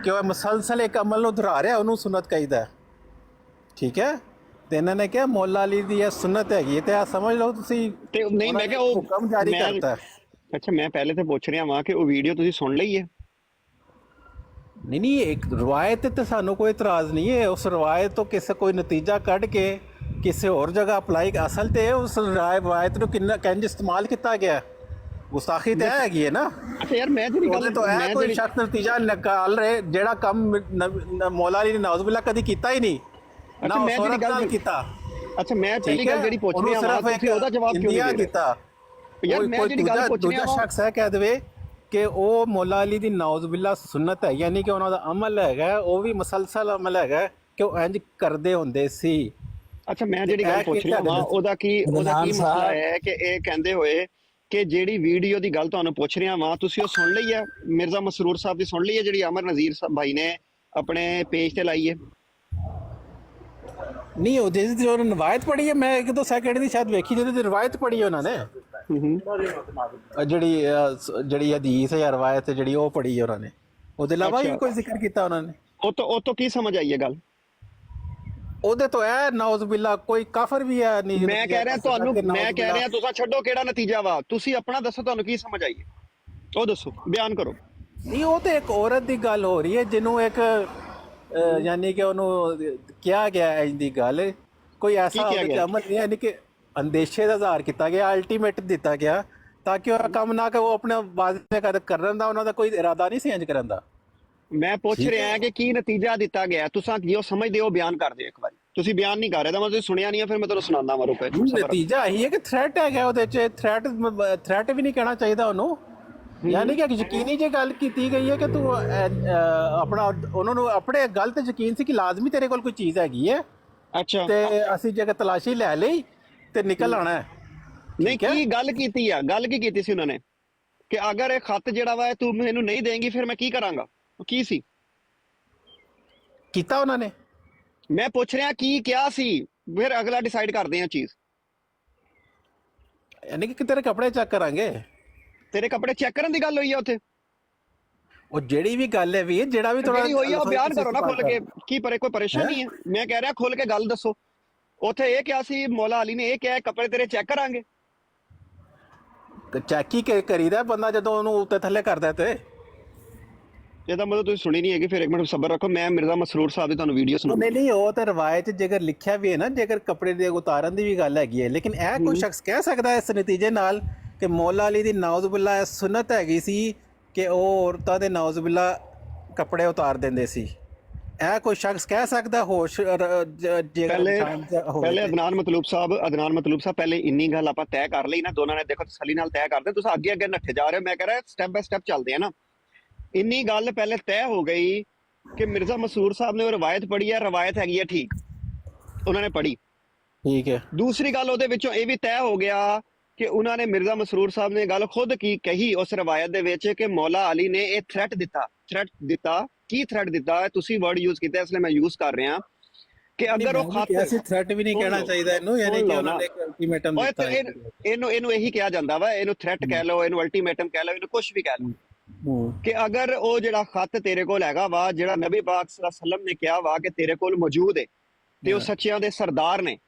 ਕਿ ਉਹ ਮੁਸਲਸਲ ਇੱਕ ਅਮਲ ਨੂੰ ਦੁਹਰਾ ਰਿਹਾ, ਉਹਨੂੰ ਸੁਨਨਤ ਕਹੀਦਾ, ਠੀਕ ਹੈ। ਤੇ ਇਹਨਾਂ ਨੇ ਕਿਹਾ ਮੌਲਾ ਅਲੀ ਦੀ ਇਹ ਸੁਨਨਤ ਹੈਗੀ, ਤੇ ਆ ਸਮਝ ਲਓ ਤੁਸੀਂ। ਤੇ ਨਹੀਂ, ਮੈਂ ਕਿਹਾ ਉਹ ਹੁਕਮ ਜਾਰੀ ਕਰਤਾ ਹੈ। ਅੱਛਾ, ਮੈਂ ਪਹਿਲੇ ਤੇ ਪੁੱਛ ਰਿਹਾ ਵਾਂ ਕਿ ਉਹ ਵੀਡੀਓ ਤੁਸੀਂ ਸੁਣ ਲਈ ਹੈ? ਨਹੀਂ, ਇੱਕ ਰਵਾਇਤ ਤੇ ਸਾਨੂੰ ਕੋਈ ਇਤਰਾਜ਼ ਨਹੀਂ ਹੈ। ਉਸ ਰਵਾਇਤ ਤੋਂ ਕਿਸੇ ਕੋਈ ਨਤੀਜਾ ਕੱਢ ਕੇ ਕਿਸੇ ਹੋਰ ਜਗ੍ਹਾ ਅਪਲਾਈ, ਅਸਲ ਤੇ ਉਸ ਰਵਾਇਤ ਨੂੰ ਕਿੰਜ ਇਸਤੇਮਾਲ ਕੀਤਾ ਗਿਆ, ਗੁਸਤਾਖੀ ਤਾਂ ਹੈਗੀ ਹੈ ਨਾ। ਅੱਛਾ ਯਾਰ ਮੈਂ ਜਿਹੜੀ ਉਹਦੇ ਗੱਲ ਤੋਂ ਇਹ ਮੈਂ ਕੋਈ ਜਿਹੜੀ ਸ਼ਖਸ ਨਤੀਜਾ ਨਿਕਾਲ ਰਹੇ ਜਿਹੜਾ ਕੰਮ ਮੌਲਾ ਅਲੀ ਨੇ ਨਾਉਜ਼ੁਬਿਲ੍ਲਾ ਕਦੀ ਕੀਤਾ ਹੀ ਨਹੀਂ ਨਾ ਅੱਛਾ, ਉਸ ਮੈਂ ਜਿਹੜੀ ਔਰਤ ਗੱਲ ਨਾਲ ਕੀਤਾ। ਅੱਛਾ ਮੈਂ ਪਹਿਲੀ ਠੀਕ ਗੱਲ ਹੈ, ਜਿਹੜੀ ਪੁੱਛ ਉਹਨੂੰ ਰਿਹਾ ਵਾਂ ਸਿਰਫ ਤੁਸੀਂ ਉਹਦਾ ਜਵਾਬ ਕਿਉਂ ਨਹੀਂ ਇੰਡੀਆ ਦੇ ਰਹੇ? ਕੀਤਾ। ਯਾਰ ਕੋਈ ਮੈਂ ਕੋਈ ਜਿਹੜੀ ਗੱਲ ਪੁੱਛ ਦੂਜਾ ਰਿਹਾ ਵਾਂ ਸ਼ਖਸ ਹੈ ਕਹਿ ਦੇਵੇ ਕਿ ਉਹ ਮੌਲਾ ਅਲੀ ਦੀ ਨਾਉਜ਼ੁਬਿਲ੍ਲਾ ਸੁਨਨਤ ਹੈ, ਯਾਨੀ ਕਿ ਉਹਨਾਂ ਦਾ ਅਮਲ ਹੈਗਾ ਉਹ ਵੀ ਮਸਲਸਲ ਅਮਲ ਹੈਗਾ ਕਿ ਉਹ ਇੰਜ ਕਰਦੇ ਹੁੰਦੇ ਸੀ। ਅੱਛਾ ਮੈਂ ਜਿਹੜੀ ਗੱਲ ਪੁੱਛ ਰਿਹਾ ਵਾਂ ਉਹਦਾ ਕੀ ਮਸਲਾ ਹੈ ਕਿ ਇਹ ਕਹਿੰਦੇ ਹੋਏ ਕਿ ਜਿਹੜੀ ਵੀਡੀਓ ਦੀ ਗੱਲ ਤੁਹਾਨੂੰ ਪੁੱਛ ਰਿਹਾ ਵਾਂ ਤੁਸੀਂ ਉਹ ਸੁਣ ਲਈ ਹੈ? ਮਿਰਜ਼ਾ ਮਸਰੂਰ ਸਾਹਿਬ ਦੀ ਸੁਣ ਲਈ ਹੈ ਜਿਹੜੀ ਅਮਰ ਨਜ਼ੀਰ ਭਾਈ ਨੇ ਆਪਣੇ ਪੇਜ ਤੇ ਲਾਈ ਹੈ? ਨਹੀਂ ਉਹਦੇ ਦੀ ਜੋ ਰਵਾਇਤ ਪੜ੍ਹੀ ਹੈ, ਮੈਂ ਇੱਕ ਦੋ ਸੈਕਿੰਡ ਦੀ ਸ਼ਾਇਦ ਵੇਖੀ ਜਿਹਦੇ ਦੀ ਰਵਾਇਤ ਪੜ੍ਹੀ ਹੈ ਉਹਨਾਂ ਨੇ, ਜਿਹੜੀ ਹਦੀਸ ਹੈ ਜਾਂ ਰਵਾਇਤ ਜਿਹੜੀ ਉਹ ਪੜ੍ਹੀ ਹੈ ਉਹਨਾਂ ਨੇ, ਉਹਦੇ ਇਲਾਵਾ ਵੀ ਕੋਈ ਜ਼ਿਕਰ ਕੀਤਾ ਉਹਨਾਂ ਨੇ? ਉਹ ਤੋਂ ਕੀ ਸਮਝ ਆਈ ਹੈ ਗੱਲ? ਉਹਦੇ ਤੋਂ ਇਹ ਨਾਉਜ਼ੁਬਿਲ੍ਲਾ ਕੋਈ ਕਾਫਰ ਵੀ ਹੈ ਨਹੀਂ। ਮੈਂ ਕਹਿ ਰਿਹਾ ਤੁਸੀਂ ਛੱਡੋ ਕਿਹੜਾ ਨਤੀਜਾ ਵਾ, ਤੁਸੀਂ ਆਪਣਾ ਦੱਸੋ ਤੁਹਾਨੂੰ ਕੀ ਸਮਝ ਆਈ ਹੈ, ਉਹ ਦੱਸੋ, ਬਿਆਨ ਕਰੋ। ਨਹੀਂ ਉਹ ਤੇ ਇੱਕ ਔਰਤ ਦੀ ਗੱਲ ਹੋ ਰਹੀ ਹੈ ਜਿਹਨੂੰ ਇੱਕ ਯਾਨੀ ਕਿ ਉਹਨੂੰ ਕਿਹਾ ਗਿਆ ਇੰਜ ਦੀ ਗੱਲ, ਕੋਈ ਐਸਾ ਉਹਦੇ ਚ ਅਮਲ ਨਹੀਂ, ਯਾਨੀ ਕਿ ਅੰਦੇਸ਼ੇ ਦਾ ਇਜ਼ਹਾਰ ਕੀਤਾ ਗਿਆ, ਅਲਟੀਮੇਟ ਦਿੱਤਾ ਗਿਆ ਤਾਂ ਕਿ ਉਹ ਕੰਮ ਨਾ ਕਿ ਉਹ ਆਪਣੇ ਵਾਅਦੇ ਕਰਨ ਦਾ ਉਹਨਾਂ ਦਾ ਕੋਈ ਇਰਾਦਾ ਨਹੀਂ ਸੀ ਇੰਜ ਕਰਨ ਦਾ। ਮੈਂ ਪੁੱਛ ਰਿਹਾ ਹਾਂ ਕਿ ਕੀ ਨਤੀਜਾ ਦਿੱਤਾ ਗਿਆ, ਤੁਸੀਂ ਜੋ ਸਮਝਦੇ ਹੋ ਬਿਆਨ ਕਰ ਦਿਓ ਇੱਕ ਵਾਰੀ। ਤੁਸੀਂ ਬਿਆਨ ਨਹੀਂ ਕਰ ਰਹੇ ਤਾਂ ਮੈਂ ਤੁਸੀਂ ਸੁਣਿਆ ਨਹੀਂ ਹੈ, ਫਿਰ ਮੈਂ ਤੁਹਾਨੂੰ ਸੁਣਾਉਂਦਾ ਵਾਂ। ਰੁਪਏ ਨਤੀਜਾ ਇਹੀ ਹੈ ਕਿ ਥ੍ਰੈਟ ਹੈਗਾ ਉਹਦੇ ਚ, ਥ੍ਰੈਟ ਵੀ ਨਹੀਂ ਕਹਿਣਾ ਚਾਹੀਦਾ ਉਹਨੂੰ, ਯਾਨੀ ਕਿ ਯਕੀਨੀ ਜੇ ਗੱਲ ਕੀਤੀ ਗਈ ਹੈ ਕਿ ਤੂੰ ਆਪਣਾ ਉਹਨਾਂ ਨੂੰ ਆਪਣੇ ਗੱਲ ਤੇ ਯਕੀਨ ਸੀ ਕਿ ਲਾਜ਼ਮੀ ਤੇਰੇ ਕੋਲ ਕੋਈ ਚੀਜ਼ ਹੈਗੀ ਹੈ। ਅੱਛਾ ਤੇ ਅਸੀਂ ਜੇ ਤਲਾਸ਼ੀ ਲੈ ਲਈ ਤੇ ਨਿਕਲ ਆਣਾ ਹੈ। ਨਹੀਂ ਕੀ ਗੱਲ ਕੀਤੀ ਆ, ਗੱਲ ਕੀ ਕੀਤੀ ਸੀ ਉਹਨਾਂ ਨੇ ਕਿ ਅਗਰ ਇਹ ਖੱਤ ਜਿਹੜਾ ਵਾ ਤੂੰ ਮੈਨੂੰ ਨਹੀਂ ਦੇਂਗੀ ਫਿਰ ਮੈਂ ਕੀ ਕਰਾਂਗਾ? ਕੀ ਸੀ ਕੀਤਾ ਉਹਨਾਂ ਨੇ? ਮੈਂ ਪੁੱਛ ਰਿਹਾ ਕੀ ਕਿਹਾ ਸੀ, ਫਿਰ ਅਗਲਾ ਡਿਸਾਈਡ ਕਰਦੇ ਆ ਚੀਜ਼। ਯਾਨੀ ਕਿ ਤੇਰੇ ਕੱਪੜੇ ਚੈੱਕ ਕਰਾਂਗੇ। ਤੇਰੇ ਕੱਪੜੇ ਚੈੱਕ ਕਰਨ ਦੀ ਗੱਲ ਹੋਈ ਆ ਉੱਥੇ? ਉਹ ਜਿਹੜੀ ਵੀ ਗੱਲ ਹੈ ਵੀ ਜਿਹੜਾ ਵੀ ਜਿਹੜੀ ਹੋਈ ਆ ਉਹ ਬਿਆਨ ਕਰੋ ਨਾ ਖੁੱਲ ਕੇ, ਕੀ ਕੋਈ ਪਰੇਸ਼ਾਨੀ ਹੈ? ਮੈਂ ਕਹਿ ਰਿਹਾ ਖੁੱਲ ਕੇ ਗੱਲ ਦੱਸੋ। ਉੱਥੇ ਇਹ ਕਿਹਾ ਸੀ ਮੌਲਾ ਅਲੀ ਨੇ, ਇਹ ਕਿਹਾ ਕੱਪੜੇ ਤੇਰੇ ਚੈੱਕ ਕਰਾਂਗੇ। ਚੈੱਕ ਹੀ ਕਰੀਦਾ ਬੰਦਾ ਜਦੋਂ ਉਹਨੂੰ ਉੱਤੇ ਥੱਲੇ ਕਰਦਾ ਤੇ। ਇਹਦਾ ਮਤਲਬ ਤੁਸੀਂ ਸੁਣੀ ਨਹੀਂ ਹੈਗੀ। ਫਿਰ ਇੱਕ ਮਿੰਟ ਸਬਰ ਰੱਖੋ, ਮੈਂ ਮਿਰਜ਼ਾ ਮਸਰੂਰ ਸਾਹਿਬ ਦੀ ਤੁਹਾਨੂੰ ਵੀਡੀਓ ਸੁਣਾਉਂਦਾ। ਨਹੀਂ ਉਹ ਤਾਂ ਰਵਾਇਤ ਜੇਕਰ ਲਿਖਿਆ ਵੀ ਹੈ ਨਾ, ਜੇਕਰ ਕੱਪੜੇ ਦੇ ਉਤਾਰਨ ਦੀ ਵੀ ਗੱਲ ਹੈਗੀ ਹੈ, ਲੇਕਿਨ ਇਹ ਕੋਈ ਸ਼ਖਸ ਕਹਿ ਸਕਦਾ ਇਸ ਨਤੀਜੇ ਨਾਲ ਕਿ ਮੌਲਾ ਅਲੀ ਦੀ ਨਾਉਜ਼ੁਬਿਲ੍ਲਾ ਸੁਨਨਤ ਹੈਗੀ ਸੀ ਕਿ ਉਹ ਔਰਤਾਂ ਦੇ ਨਾਉਜ਼ੁਬਿਲ੍ਲਾ ਕੱਪੜੇ ਉਤਾਰ ਦਿੰਦੇ ਸੀ? ਇਹ ਕੋਈ ਸ਼ਖਸ ਕਹਿ ਸਕਦਾ? ਹੋਸ਼ ਪਹਿਲੇ ਅਦਨਾਨ ਮਤਲੂਬ ਸਾਹਿਬ ਪਹਿਲੇ ਇੰਨੀ ਗੱਲ ਆਪਾਂ ਤੈਅ ਕਰ ਲਈ ਨਾ, ਦੋਨਾਂ ਨੇ ਦੇਖੋ ਤਸੱਲੀ ਨਾਲ ਤੈਅ ਕਰਦੇ, ਤੁਸੀਂ ਅੱਗੇ ਅੱਗੇ ਨੱਠੇ ਜਾ ਰਹੇ ਹੋ। ਮੈਂ ਕਹਿ ਰਿਹਾ ਸਟੈਪ ਬਾय ਸਟੈਪ ਚੱਲਦੇ ਆ ਨਾ। ਇੰਨੀ ਗੱਲ ਪਹਿਲੇ ਤੈਅ ਹੋ ਗਈ ਕਿ ਮਿਰਜ਼ਾ ਮਸਰੂਰ ਸਾਹਿਬ ਨੇ ਉਹ ਰਵਾਇਤ ਪੜ੍ਹੀ ਹੈ, ਰਵਾਇਤ ਹੈਗੀ ਹੈ ਠੀਕ, ਉਹਨਾਂ ਨੇ ਪੜ੍ਹੀ, ਠੀਕ ਹੈ। ਦੂਸਰੀ ਗੱਲ ਉਹਦੇ ਵਿੱਚੋਂ ਇਹ ਵੀ ਤੈਅ ਹੋ ਗਿਆ ਕਿ ਉਹਨਾਂ ਨੇ ਮਿਰਜ਼ਾ ਮਸਰੂਰ ਸਾਹਿਬ ਨੇ ਗੱਲ ਖੁਦ ਕੀ ਕਹੀ ਉਸ ਰਵਾਇਤ ਦੇ ਵਿੱਚ ਕਿ ਮੌਲਾ ਅਲੀ ਨੇ ਇਹ ਥ੍ਰੈਟ ਦਿੱਤਾ। ਕੀ ਥ੍ਰੈਟ ਦਿੱਤਾ? ਤੁਸੀਂ ਵਰਡ ਯੂਜ਼ ਕੀਤਾ ਇਸ ਲਈ ਮੈਂ ਯੂਜ਼ ਕਰ ਰਿਹਾ ਕਿ ਅਗਰ ਉਹ ਖੱਤ ਐਸੀ ਥ੍ਰੈਟ ਵੀ ਨਹੀਂ ਕਹਿਣਾ ਚਾਹੀਦਾ ਇਹਨੂੰ, ਯਾਨੀ ਕਿ ਉਹਨਾਂ ਨੇ ਇੱਕ ਅਲਟੀਮੇਟਮ ਦਿੱਤਾ ਹੈ। ਇਹਨੂੰ ਇਹੀ ਕਿਹਾ ਜਾਂਦਾ ਵਾ, ਇਹਨੂੰ ਥ੍ਰੈਟ ਕਹਿ ਲਓ, ਇਹਨੂੰ ਅਲਟੀਮੇਟਮ ਕਹਿ ਲਓ, ਇਹਨੂੰ ਕੁਝ ਵੀ ਕਹਿ ਲਓ ਕਿ ਅਗਰ ਉਹ ਜਿਹੜਾ ਖੱਤ ਤੇਰੇ ਕੋਲ ਹੈਗਾ ਵਾ, ਜਿਹੜਾ ਨਬੀ ਪਾਕ ਸੱਲੱਲਾਹੁ ਅਲੈਹਿ ਵਸੱਲਮ ਨੇ ਕਿਹਾ ਵਾ ਕਿ ਤੇਰੇ ਕੋਲ ਮੌਜੂਦ ਹੈ ਤੇ ਉਹ ਸੱਚਿਆਂ ਦੇ ਸਰਦਾਰ ਨੇ,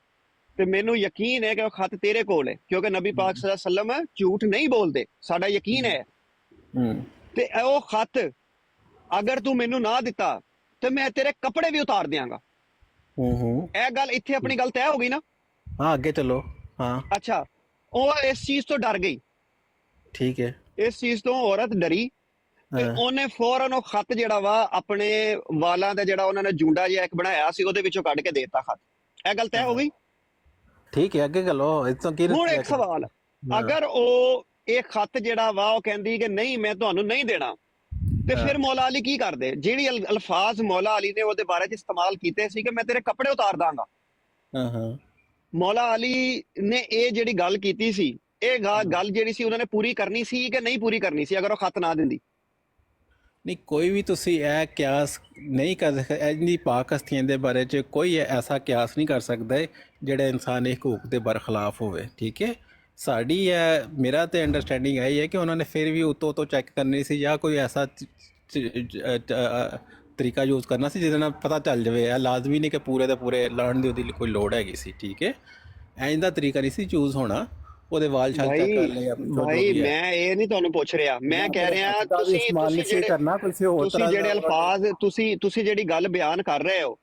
ਤੇ ਮੈਨੂੰ ਯਕੀਨ ਹੈ ਕਿ ਉਹ ਖੱਤ ਤੇਰੇ ਕੋਲ ਹੈ ਕਿਉਂਕਿ ਨਬੀ ਪਾਕ ਸੱਲੱਲਾਹੁ ਅਲੈਹਿ ਵਸੱਲਮ ਝੂਠ ਨਹੀਂ ਬੋਲਦੇ, ਸਾਡਾ ਯਕੀਨ ਹੈ। ਤੇ ਉਹ ਖੱਤ ਅਗਰ ਤੂੰ ਮੈਨੂੰ ਨਾ ਦਿੱਤਾ ਤੇ ਮੈਂ ਤੇਰੇ ਕੱਪੜੇ ਵੀ ਉਤਾਰ ਦਿਆਂਗਾ। ਇਹ ਗੱਲ ਇੱਥੇ ਆਪਣੀ ਗੱਲ ਤੈਅ ਹੋ ਗਈ ਨਾ? ਹਾਂ ਅੱਗੇ ਚਲੋ। ਹਾਂ ਅੱਛਾ, ਉਹ ਇਸ ਚੀਜ਼ ਤੋਂ ਡਰ ਗਈ, ਠੀਕ ਹੈ। ਇਸ ਚੀਜ਼ ਤੋਂ ਔਰਤ ਡਰੀ ਤੇ ਉਹਨੇ ਫੌਰਨ ਉਹ ਖੱਤ ਜਿਹੜਾ ਵਾ ਆਪਣੇ ਵਾਲਾਂ ਦਾ ਜਿਹੜਾ ਉਹਨਾਂ ਨੇ ਜੂੰਡਾ ਜਿਹਾ ਇੱਕ ਬਣਾਇਆ ਸੀ ਉਹਦੇ ਵਿੱਚੋਂ ਕੱਢ ਕੇ ਦੇ ਦਿੱਤਾ ਖੱਤ। ਇਹ ਗੱਲ ਤੈਅ ਹੋ ਗਈ, ਠੀਕ ਹੈ। ਅੱਗੇ ਚਲੋ। ਹੁਣ ਇੱਕ ਸਵਾਲ, ਅਗਰ ਉਹ ਇਹ ਖੱਤ ਜਿਹੜਾ ਵਾ ਉਹ ਕਹਿੰਦੀ ਕਿ ਨਹੀਂ ਮੈਂ ਤੁਹਾਨੂੰ ਨਹੀਂ ਦੇਣਾ, ਤੇ ਫਿਰ ਮੌਲਾ ਅਲੀ ਕੀ ਕਰਦੇ? ਜਿਹੜੀ ਅਲਫਾਜ਼ ਮੌਲਾ ਅਲੀ ਨੇ ਉਹਦੇ ਬਾਰੇ ਚ ਇਸਤੇਮਾਲ ਕੀਤੇ ਸੀ ਕਿ ਮੈਂ ਤੇਰੇ ਕੱਪੜੇ ਉਤਾਰ ਦਾਂਗਾ, ਮੌਲਾ ਅਲੀ ਨੇ ਇਹ ਜਿਹੜੀ ਗੱਲ ਕੀਤੀ ਸੀ, ਇਹ ਗੱਲ ਜਿਹੜੀ ਸੀ ਉਹਨਾਂ ਨੇ ਪੂਰੀ ਕਰਨੀ ਸੀ ਕਿ ਨਹੀਂ ਪੂਰੀ ਕਰਨੀ ਸੀ ਅਗਰ ਉਹ ਖੱਤ ਨਾ ਦਿੰਦੀ? ਨਹੀਂ ਕੋਈ ਵੀ ਤੁਸੀਂ ਇਹ ਕਿਆਸ ਨਹੀਂ ਕਰ ਸਕਦੇ, ਇੰਨੀ ਪਾਕ ਹਸਤੀਆਂ ਦੇ ਬਾਰੇ 'ਚ ਕੋਈ ਐਸਾ ਕਿਆਸ ਨਹੀਂ ਕਰ ਸਕਦਾ ਜਿਹੜਾ ਇਨਸਾਨੀ ਹਕੂਕ ਦੇ ਬਰਖਲਾਫ ਹੋਵੇ, ਠੀਕ ਹੈ। ਸਾਡੀ ਮੇਰਾ ਤੇ ਅੰਡਰਸਟੈਂਡਿੰਗ ਇਹ ਹੈ ਕਿ ਉਹਨਾਂ ਨੇ ਫਿਰ ਵੀ ਉਤੋਂ ਚੈੱਕ ਕਰਨੀ ਸੀ ਜਾਂ ਕੋਈ ਐਸਾ ਤਰੀਕਾ ਯੂਜ਼ ਕਰਨਾ ਸੀ ਜਿਹਦੇ ਨਾਲ ਪਤਾ ਚੱਲ ਜਾਵੇ। ਇਹ ਲਾਜ਼ਮੀ ਨਹੀਂ ਕਿ ਪੂਰੇ ਦੇ ਪੂਰੇ ਲਾਉਣ ਦੀ ਉਹਦੀ ਕੋਈ ਲੋੜ ਹੈਗੀ ਸੀ, ਠੀਕ ਹੈ। ਇੰਝ ਦਾ ਤਰੀਕਾ ਨਹੀਂ ਸੀ ਚੂਜ਼ ਹੋਣਾ। ਉਹਦੇ ਵਾਲ ਛਾਲ ਚੈੱਕ ਕਰ ਲਏ ਭਾਈ, ਮੈਂ ਇਹ ਨਹੀਂ ਤੁਹਾਨੂੰ ਪੁੱਛ ਰਿਹਾ, ਮੈਂ ਕਹਿ ਰਿਹਾ ਤੁਸੀਂ ਜਿਹੜੇ ਅਲਫਾਜ਼ ਤੁਸੀਂ ਜਿਹੜੀ ਗੱਲ ਬਿਆਨ ਕਰ ਰਹੇ ਹੋ,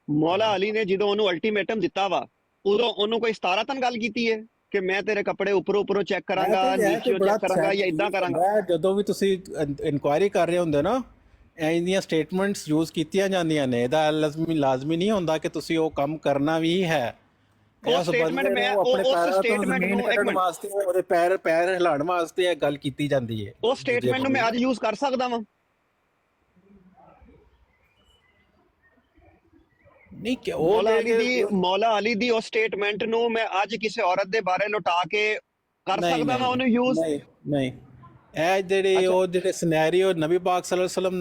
ਮੌਲਾ ਅਲੀ ਨੇ ਜਦੋਂ ਉਹਨੂੰ ਅਲਟੀਮੇਟਮ ਦਿੱਤਾ ਵਾ ਉਦੋਂ ਉਹਨੂੰ ਕੋਈ ਸਤਾਰਤਨ ਗੱਲ ਕੀਤੀ ਹੈ ਕਿ ਮੈਂ ਤੇਰੇ ਕੱਪੜੇ ਉੱਪਰੋਂ ਚੈੱਕ ਕਰਾਂਗਾ, ਨੀਚੇ ਚੈੱਕ ਕਰਾਂਗਾ ਜਾਂ ਇਦਾਂ ਕਰਾਂਗਾ। ਜਦੋਂ ਵੀ ਤੁਸੀਂ ਇਨਕੁਆਇਰੀ ਕਰ ਰਹੇ ਹੁੰਦੇ ਨਾ, ਇਹਦੀਆਂ ਸਟੇਟਮੈਂਟਸ ਯੂਜ਼ ਕੀਤੀਆਂ ਜਾਂਦੀਆਂ ਨੇ। ਇਹਦਾ ਲਾਜ਼ਮੀ ਨਹੀਂ ਹੁੰਦਾ ਕਿ ਤੁਸੀਂ ਉਹ ਕੰਮ ਕਰਨਾ ਵੀ ਹੈ। ਉਹ ਸਟੇਟਮੈਂਟ ਮੈਂ ਉਸ ਸਟੇਟਮੈਂਟ ਨੂੰ ਇੱਕ ਮਿੰਟ ਵਾਸਤੇ ਉਹਦੇ ਪੈਰ ਹਿਲਾਉਣ ਵਾਸਤੇ ਇਹ ਗੱਲ ਕੀਤੀ ਜਾਂਦੀ ਹੈ। ਉਹ ਸਟੇਟਮੈਂਟ ਨੂੰ ਮੈਂ ਅੱਜ ਯੂਜ਼ ਕਰ ਸਕਦਾ ਵਾਂ? ਨਹੀਂ ਕਿ ਮੌਲਾ ਅਲੀ ਦੀ ਉਹ ਸਟੇਟਮੈਂਟ ਨੂੰ ਮੈਂ ਅੱਜ ਕਿਸੇ ਔਰਤ ਦੇ ਬਾਰੇ ਲੁਟਾ ਕੇ ਕਰ ਸਕਦਾ ਵਾਂ ਉਹਨੂੰ ਯੂਜ਼? ਨਹੀਂ ਇਹ ਜਿਹੜੇ ਉਹ ਜਿਹੜੇ ਸਿਨੈਰੀਓ ਨਬੀ ਪਾਕ ਸੱਲੱਲਾਹੁ ਅਲੈਹਿ ਵਸੱਲਮ ਨਾਲ